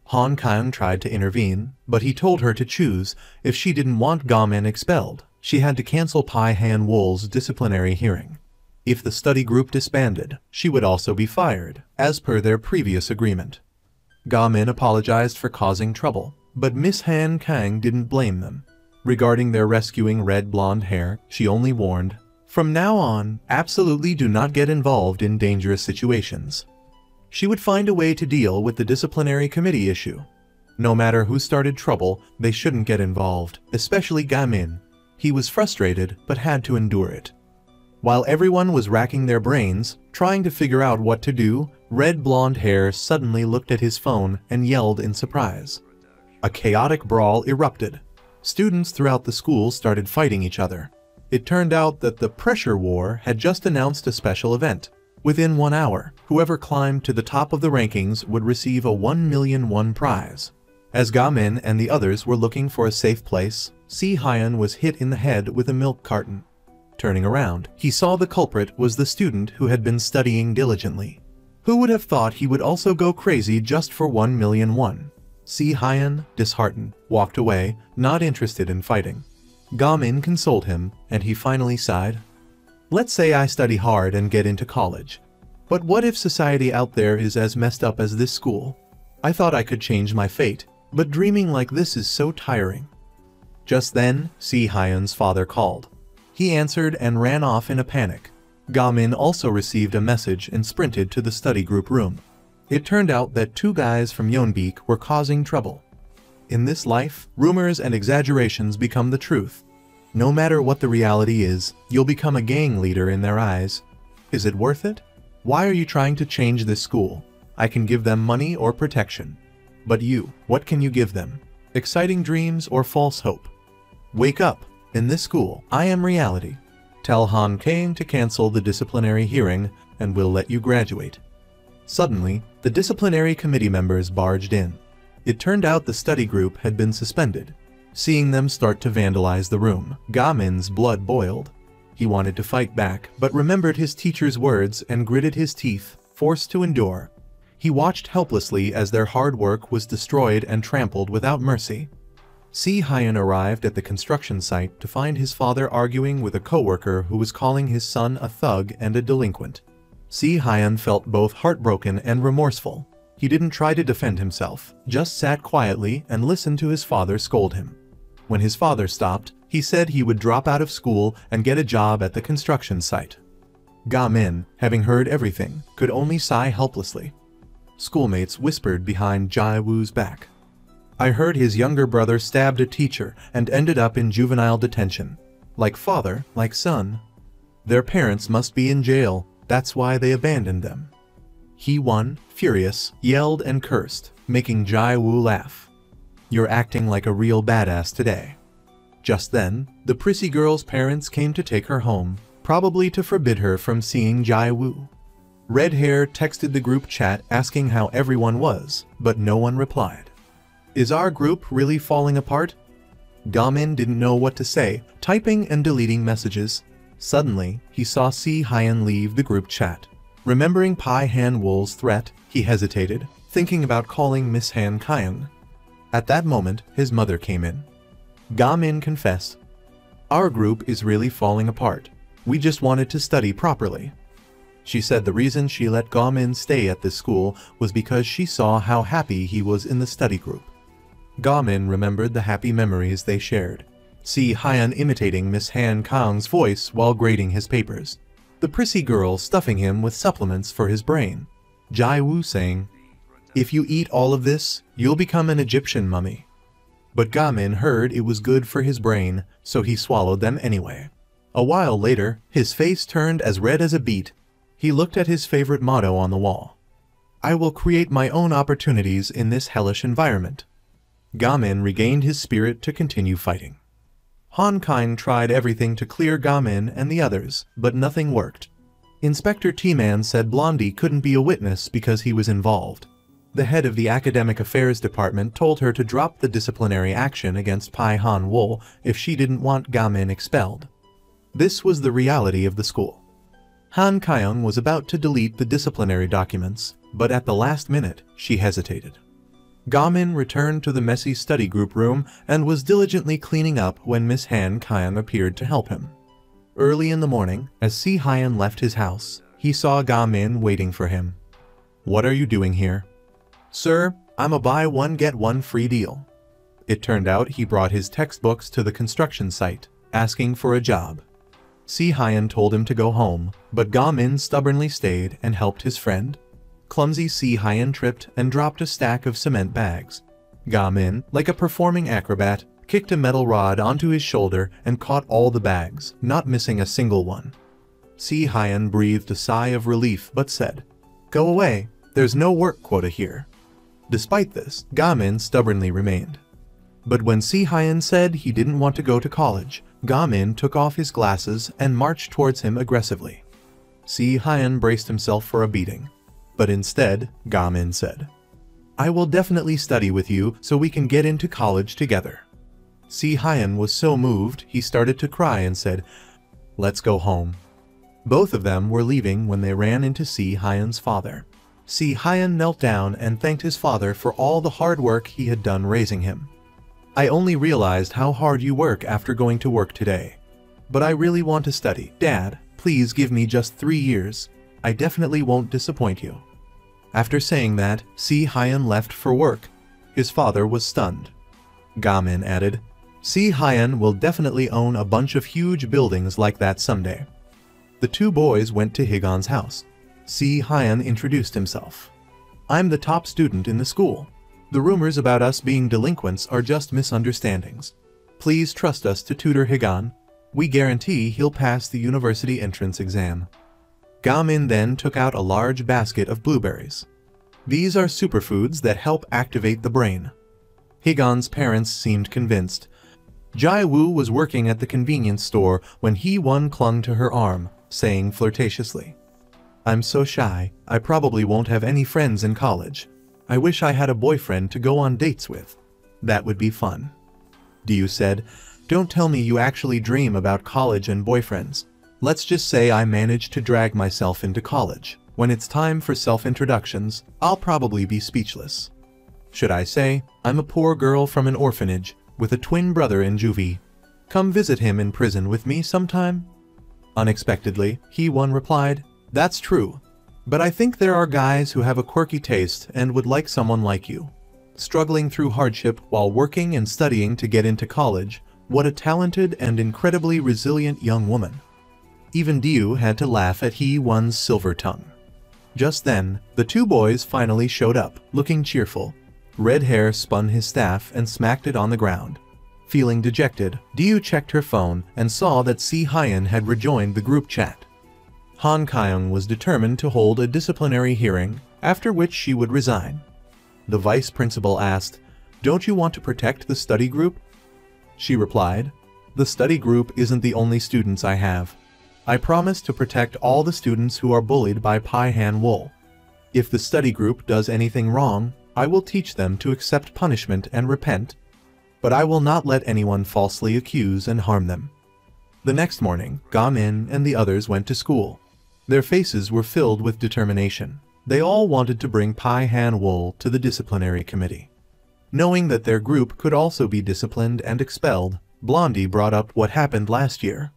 Han Kyung tried to intervene, but he told her to choose. If she didn't want Gamin expelled, she had to cancel Pai Han Wool's disciplinary hearing. If the study group disbanded, she would also be fired, as per their previous agreement. Gamin apologized for causing trouble, but Miss Han Kang didn't blame them. Regarding their rescuing red blonde hair, she only warned, "From now on, absolutely do not get involved in dangerous situations." She would find a way to deal with the disciplinary committee issue. No matter who started trouble, they shouldn't get involved, especially Gamin. He was frustrated, but had to endure it. While everyone was racking their brains, trying to figure out what to do, red blonde hair suddenly looked at his phone and yelled in surprise. A chaotic brawl erupted. Students throughout the school started fighting each other. It turned out that the Pressure War had just announced a special event. Within 1 hour, whoever climbed to the top of the rankings would receive a 1 million won prize. As Gamin and the others were looking for a safe place, Si Hyun was hit in the head with a milk carton. Turning around, he saw the culprit was the student who had been studying diligently. Who would have thought he would also go crazy just for 1 million won? Si Hyun, disheartened, walked away, not interested in fighting. Gamin consoled him, and he finally sighed. "Let's say I study hard and get into college. But what if society out there is as messed up as this school? I thought I could change my fate, but dreaming like this is so tiring." Just then, Si Hyun's father called. He answered and ran off in a panic. Gamin also received a message and sprinted to the study group room. It turned out that 2 guys from Yeonbeek were causing trouble. In this life, rumors and exaggerations become the truth. No matter what the reality is, you'll become a gang leader in their eyes. Is it worth it? Why are you trying to change this school? I can give them money or protection. But you, what can you give them? Exciting dreams or false hope? Wake up! In this school, I am reality. Tell Han Kang to cancel the disciplinary hearing and we'll let you graduate. Suddenly, the disciplinary committee members barged in. It turned out the study group had been suspended. Seeing them start to vandalize the room, Ga Min's blood boiled. He wanted to fight back, but remembered his teacher's words and gritted his teeth, forced to endure. He watched helplessly as their hard work was destroyed and trampled without mercy. Si Hyun arrived at the construction site to find his father arguing with a coworker who was calling his son a thug and a delinquent. Si Hyun felt both heartbroken and remorseful. He didn't try to defend himself, just sat quietly and listened to his father scold him. When his father stopped, he said he would drop out of school and get a job at the construction site. Ga Min, having heard everything, could only sigh helplessly. Schoolmates whispered behind Jai Woo's back. I heard his younger brother stabbed a teacher and ended up in juvenile detention. Like father, like son. Their parents must be in jail, that's why they abandoned them. He won, furious, yelled and cursed, making Jai Woo laugh. You're acting like a real badass today. Just then, the prissy girl's parents came to take her home, probably to forbid her from seeing Jai Woo. Red Hair texted the group chat asking how everyone was, but no one replied. Is our group really falling apart? Ga Min didn't know what to say, typing and deleting messages. Suddenly, he saw Si Hyun leave the group chat. Remembering Pai Han Wool's threat, he hesitated, thinking about calling Miss Han Kyung. At that moment, his mother came in. Ga Min confessed, our group is really falling apart. We just wanted to study properly. She said the reason she let Ga Min stay at this school was because she saw how happy he was in the study group. Ga Min remembered the happy memories they shared. Si Hyun imitating Miss Han Kang's voice while grading his papers. The prissy girl stuffing him with supplements for his brain. Jai Woo saying, if you eat all of this, you'll become an Egyptian mummy. But Ga Min heard it was good for his brain, so he swallowed them anyway. A while later, his face turned as red as a beet. He looked at his favorite motto on the wall. I will create my own opportunities in this hellish environment. Ga Min regained his spirit to continue fighting. Han Kang tried everything to clear Ga Min and the others, but nothing worked. Inspector T-Man said Blondie couldn't be a witness because he was involved. The head of the Academic Affairs Department told her to drop the disciplinary action against Pai Han Wool if she didn't want Ga Min expelled. This was the reality of the school. Han Kyung was about to delete the disciplinary documents, but at the last minute, she hesitated. Ga Min returned to the messy study group room and was diligently cleaning up when Miss Han Kyung appeared to help him. Early in the morning, as Si Hyun left his house, he saw Ga Min waiting for him. What are you doing here? Sir, I'm a buy one get one free deal. It turned out he brought his textbooks to the construction site, asking for a job. Si Hyun told him to go home, but Ga Min stubbornly stayed and helped his friend. Clumsy Si Hyun tripped and dropped a stack of cement bags. Ga Min, like a performing acrobat, kicked a metal rod onto his shoulder and caught all the bags, not missing a single one. Si Hyun breathed a sigh of relief but said, Go away, there's no work quota here. Despite this, Ga Min stubbornly remained. But when Si Hyun said he didn't want to go to college, Ga Min took off his glasses and marched towards him aggressively. Si Hyun braced himself for a beating. But instead, Ga Min said, I will definitely study with you so we can get into college together. Si Hyun was so moved he started to cry and said, Let's go home. Both of them were leaving when they ran into Si Hyun's father. Si Hyun knelt down and thanked his father for all the hard work he had done raising him. I only realized how hard you work after going to work today. But I really want to study. Dad, please give me just 3 years. I definitely won't disappoint you. After saying that, Si Hyun left for work. His father was stunned. Ga Min added, Si Hyun will definitely own a bunch of huge buildings like that someday. The two boys went to Higon's house. Si Hyun introduced himself. I'm the top student in the school. The rumors about us being delinquents are just misunderstandings. Please trust us to tutor Higon. We guarantee he'll pass the university entrance exam. Ga Min then took out a large basket of blueberries. These are superfoods that help activate the brain. Higon's parents seemed convinced. Jai Wu was working at the convenience store when Hee-won clung to her arm, saying flirtatiously, "I'm so shy, I probably won't have any friends in college. I wish I had a boyfriend to go on dates with. That would be fun." Diu said, "Don't tell me you actually dream about college and boyfriends. Let's just say I managed to drag myself into college. When it's time for self-introductions, I'll probably be speechless. Should I say, I'm a poor girl from an orphanage with a twin brother in juvie. Come visit him in prison with me sometime?" Unexpectedly, Hee-won replied, "That's true. But I think there are guys who have a quirky taste and would like someone like you. Struggling through hardship while working and studying to get into college, what a talented and incredibly resilient young woman." Even Diu had to laugh at Hee-won's silver tongue. Just then, the two boys finally showed up, looking cheerful. Red Hair spun his staff and smacked it on the ground. Feeling dejected, Diu checked her phone and saw that Si Hyun had rejoined the group chat. Han Kyung was determined to hold a disciplinary hearing, after which she would resign. The vice principal asked, "Don't you want to protect the study group?" She replied, "The study group isn't the only students I have. I promise to protect all the students who are bullied by Pai Han Wool. If the study group does anything wrong, I will teach them to accept punishment and repent. But I will not let anyone falsely accuse and harm them." The next morning, Ga Min and the others went to school. Their faces were filled with determination. They all wanted to bring Pai Han Wool to the disciplinary committee. Knowing that their group could also be disciplined and expelled, Blondie brought up what happened last year.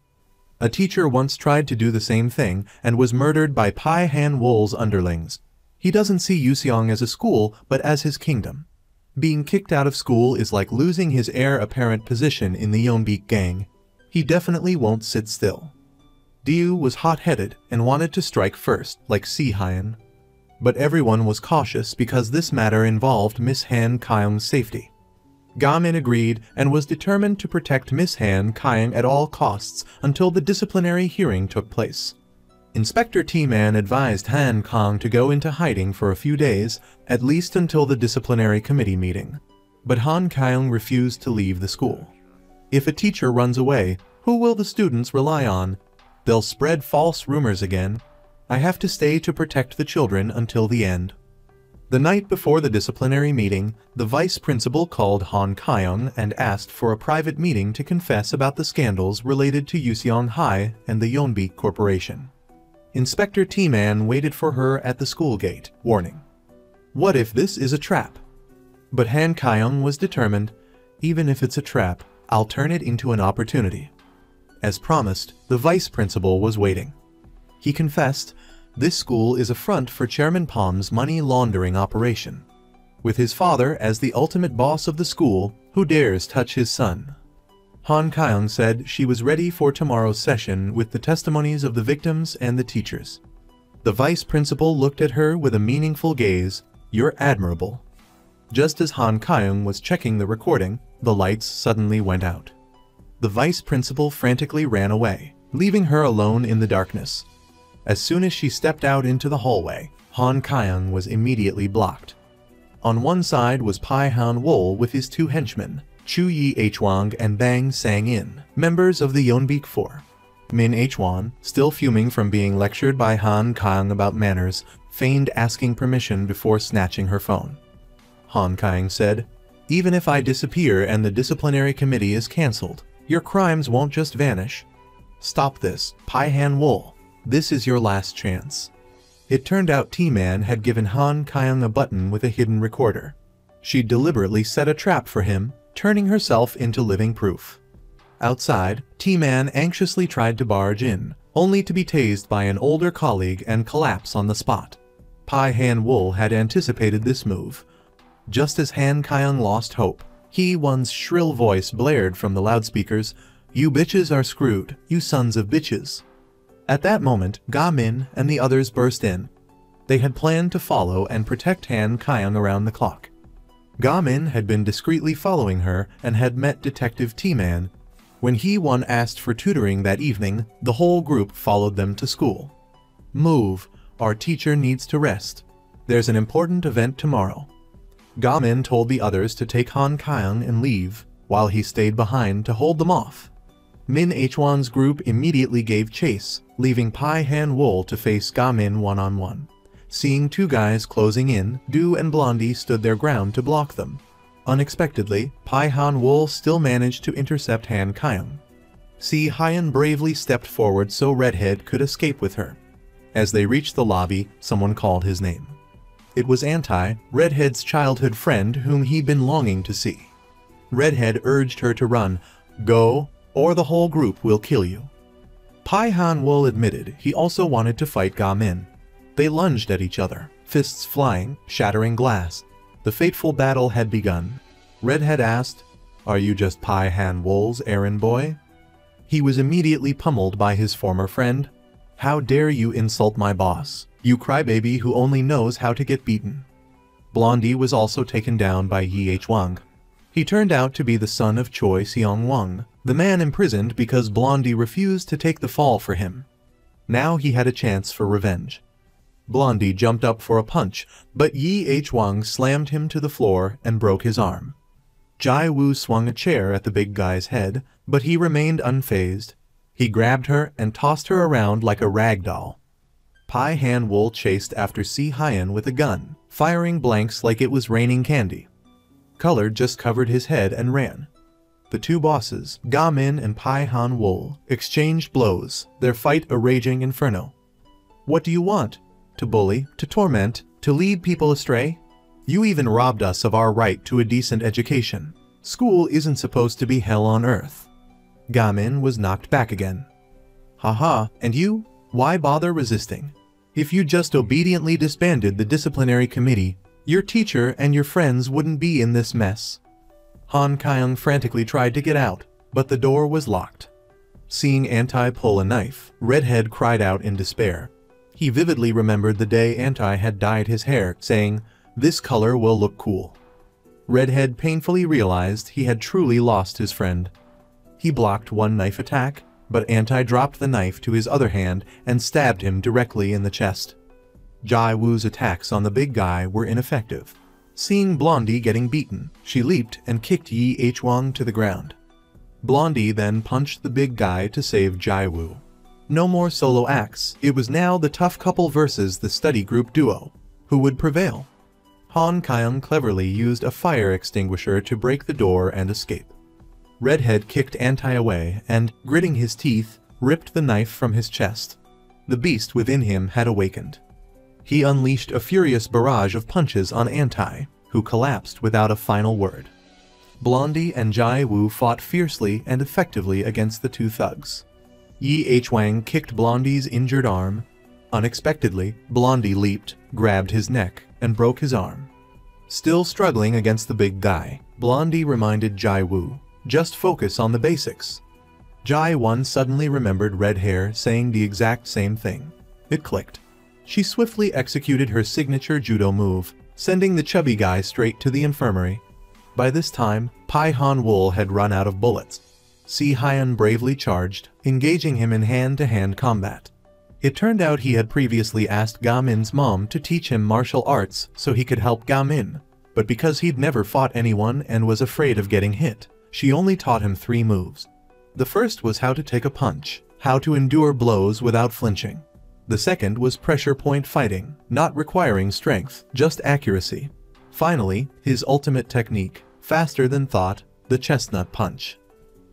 A teacher once tried to do the same thing and was murdered by Pai Han Wool's underlings. He doesn't see Yuseong as a school, but as his kingdom. Being kicked out of school is like losing his heir apparent position in the Yeonbeek gang. He definitely won't sit still. Diu was hot-headed and wanted to strike first, like Si Hyun. But everyone was cautious because this matter involved Miss Han Kyung's safety. Ga Min agreed and was determined to protect Miss Han Kyung at all costs until the disciplinary hearing took place. Inspector T-Man advised Han Kong to go into hiding for a few days, at least until the disciplinary committee meeting. But Han Kyung refused to leave the school. If a teacher runs away, who will the students rely on? They'll spread false rumors again. I have to stay to protect the children until the end. The night before the disciplinary meeting, the vice principal called Han Kyung and asked for a private meeting to confess about the scandals related to Yuseong High and the Yeonbeek Corporation. Inspector T-Man waited for her at the school gate, warning, "What if this is a trap?" But Han Kyung was determined, "Even if it's a trap, I'll turn it into an opportunity." As promised, the vice principal was waiting. He confessed, "This school is a front for Chairman Palm's money laundering operation. With his father as the ultimate boss of the school, who dares touch his son?" Han Kyung said she was ready for tomorrow's session with the testimonies of the victims and the teachers. The vice principal looked at her with a meaningful gaze. "You're admirable." Just as Han Kyung was checking the recording, the lights suddenly went out. The vice principal frantically ran away, leaving her alone in the darkness. As soon as she stepped out into the hallway, Han Kyung was immediately blocked. On one side was Pai Han Wool with his two henchmen, Chu Yi Hwang and Bang Sang-in, members of the Yeonbeek Four. Min Hwan, still fuming from being lectured by Han Kyung about manners, feigned asking permission before snatching her phone. Han Kyung said, "Even if I disappear and the disciplinary committee is cancelled, your crimes won't just vanish. Stop this, Pai Han Wool. This is your last chance." It turned out T-Man had given Han Kyung a button with a hidden recorder. She deliberately set a trap for him, turning herself into living proof. Outside, T-Man anxiously tried to barge in, only to be tased by an older colleague and collapse on the spot. Pai Han Wool had anticipated this move. Just as Han Kyung lost hope, Hee-won's shrill voice blared from the loudspeakers, "You bitches are screwed, you sons of bitches." At that moment, Ga Min and the others burst in. They had planned to follow and protect Han Kyung around the clock. Ga Min had been discreetly following her and had met Detective T-Man. When Hee-won asked for tutoring that evening, the whole group followed them to school. "Move, our teacher needs to rest. There's an important event tomorrow." Ga Min told the others to take Han Kyung and leave, while he stayed behind to hold them off. Min Hwan's group immediately gave chase, leaving Pai Han Wool to face Ga Min one-on-one. Seeing two guys closing in, Du and Blondie stood their ground to block them. Unexpectedly, Pai Han Wool still managed to intercept Han Kyung. Si Hyan bravely stepped forward so Redhead could escape with her. As they reached the lobby, someone called his name. It was Anti, Redhead's childhood friend whom he'd been longing to see. Redhead urged her to run. "Go, or the whole group will kill you." Pai Han Wool admitted he also wanted to fight Ga Min. They lunged at each other, fists flying, shattering glass. The fateful battle had begun. Redhead asked, "Are you just Pai Han Wool's errand boy?" He was immediately pummeled by his former friend. "How dare you insult my boss, you crybaby who only knows how to get beaten." Blondie was also taken down by Yi Hwang. He turned out to be the son of Choi Seong-wang, the man imprisoned because Blondie refused to take the fall for him. Now he had a chance for revenge. Blondie jumped up for a punch, but Yi Hwang slammed him to the floor and broke his arm. Jai Woo swung a chair at the big guy's head, but he remained unfazed. He grabbed her and tossed her around like a rag doll. Pai Han Wool chased after Si Hyan with a gun, firing blanks like it was raining candy. Color just covered his head and ran. The two bosses, Ga Min and Pai Han Wool, exchanged blows, their fight a raging inferno. "What do you want? To bully, to torment, to lead people astray? You even robbed us of our right to a decent education. School isn't supposed to be hell on earth." Ga Min was knocked back again. "Haha, and you? Why bother resisting? If you just obediently disbanded the disciplinary committee, your teacher and your friends wouldn't be in this mess." Han Kyung frantically tried to get out, but the door was locked. Seeing Anti pull a knife, Redhead cried out in despair. He vividly remembered the day Anti had dyed his hair, saying, "This color will look cool." Redhead painfully realized he had truly lost his friend. He blocked one knife attack, but Anti dropped the knife to his other hand and stabbed him directly in the chest. Jai Woo's attacks on the big guy were ineffective. Seeing Blondie getting beaten, she leaped and kicked Yi Hwang to the ground. Blondie then punched the big guy to save Jai Woo. No more solo acts, it was now the tough couple versus the study group duo. Who would prevail? Han Kyung cleverly used a fire extinguisher to break the door and escape. Redhead kicked Anti away and, gritting his teeth, ripped the knife from his chest. The beast within him had awakened. He unleashed a furious barrage of punches on Anti, who collapsed without a final word. Blondie and Jai Woo fought fiercely and effectively against the two thugs. Yi Hwang kicked Blondie's injured arm. Unexpectedly, Blondie leaped, grabbed his neck, and broke his arm. Still struggling against the big guy, Blondie reminded Jai Woo, "Just focus on the basics." Jai Won suddenly remembered Red Hair saying the exact same thing. It clicked. She swiftly executed her signature judo move, sending the chubby guy straight to the infirmary. By this time, Pai Han Wool had run out of bullets. Si Hyan bravely charged, engaging him in hand-to-hand combat. It turned out he had previously asked Ga Min's mom to teach him martial arts so he could help Ga Min, but because he'd never fought anyone and was afraid of getting hit, she only taught him 3 moves. The first was how to take a punch, how to endure blows without flinching. The second was pressure point fighting, not requiring strength, just accuracy. Finally, his ultimate technique, faster than thought, the chestnut punch.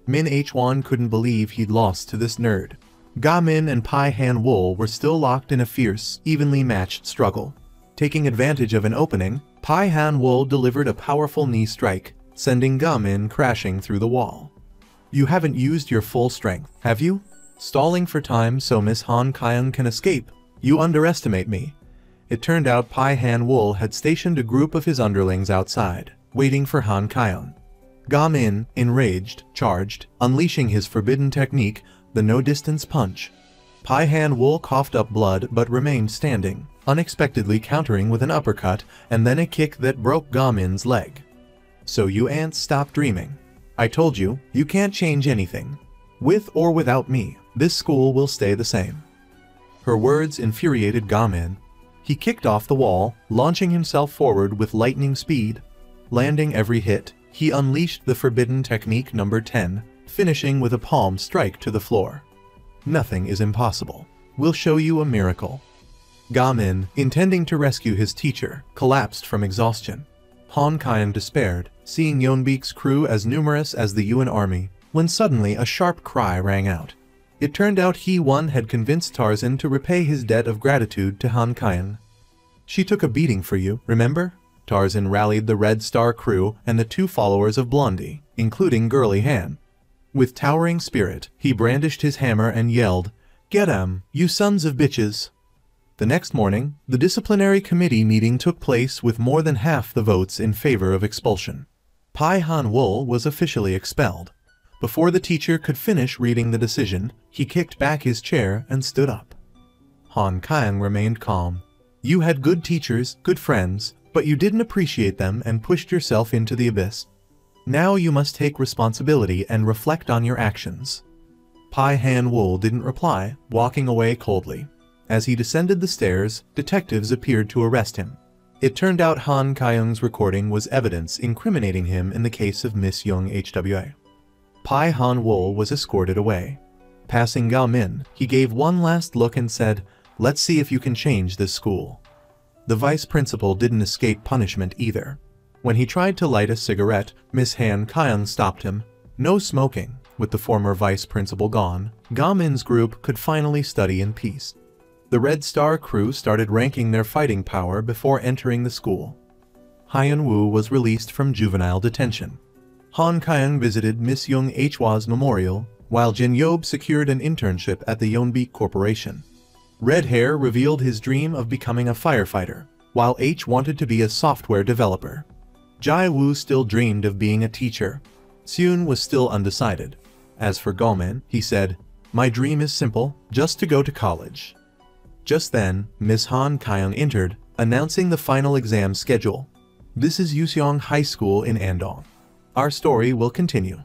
Min Hwan couldn't believe he'd lost to this nerd. Ga Min and Pai Han Wool were still locked in a fierce, evenly matched struggle. Taking advantage of an opening, Pai Han Wool delivered a powerful knee strike, sending Ga Min crashing through the wall. "You haven't used your full strength, have you? Stalling for time so Miss Han Kyung can escape? You underestimate me." It turned out Pai Han Wool had stationed a group of his underlings outside, waiting for Han Kyung. Ga Min, enraged, charged, unleashing his forbidden technique, the no-distance punch. Pai Han Wool coughed up blood but remained standing, unexpectedly countering with an uppercut and then a kick that broke Ga Min's leg. "So you ants stop dreaming. I told you, you can't change anything. With or without me, this school will stay the same." Her words infuriated Ga Min. He kicked off the wall, launching himself forward with lightning speed. Landing every hit, he unleashed the forbidden technique number 10, finishing with a palm strike to the floor. Nothing is impossible. We'll show you a miracle. Ga Min, intending to rescue his teacher, collapsed from exhaustion. Han Kaiyan despaired, seeing Yeonbik's crew as numerous as the Yuan army, when suddenly a sharp cry rang out. It turned out He-Won had convinced Tarzan to repay his debt of gratitude to Han Kaiyan. "She took a beating for you, remember?" Tarzan rallied the Red Star crew and the 2 followers of Blondie, including Girly Han. With towering spirit, he brandished his hammer and yelled, "Get 'em, you sons of bitches!" The next morning, the disciplinary committee meeting took place with more than half the votes in favor of expulsion. Pai Han-wol was officially expelled. Before the teacher could finish reading the decision, he kicked back his chair and stood up. Han Kaiyan remained calm. "You had good teachers, good friends, but you didn't appreciate them and pushed yourself into the abyss. Now you must take responsibility and reflect on your actions." Pai Han-wol didn't reply, walking away coldly. As he descended the stairs, detectives appeared to arrest him. It turned out Han Kaiyan's recording was evidence incriminating him in the case of Miss Young HWA. Pai Han-wol was escorted away. Passing Ga Min, he gave one last look and said, "Let's see if you can change this school." The vice principal didn't escape punishment either. When he tried to light a cigarette, Miss Han Kaiyan stopped him. No smoking. With the former vice principal gone, Ga Min's group could finally study in peace. The Red Star crew started ranking their fighting power before entering the school. Hyun-woo was released from juvenile detention. Han Kaiyan visited Miss Young Hwa's memorial, while Jin Yob secured an internship at the Yeonbik Corporation. Red Hair revealed his dream of becoming a firefighter, while H wanted to be a software developer. Jai-woo still dreamed of being a teacher. Seun was still undecided. As for Ga Min, he said, "My dream is simple, just to go to college." Just then, Miss Han Kaiyan entered, announcing the final exam schedule. "This is Yuseong High School in Andong. Our story will continue."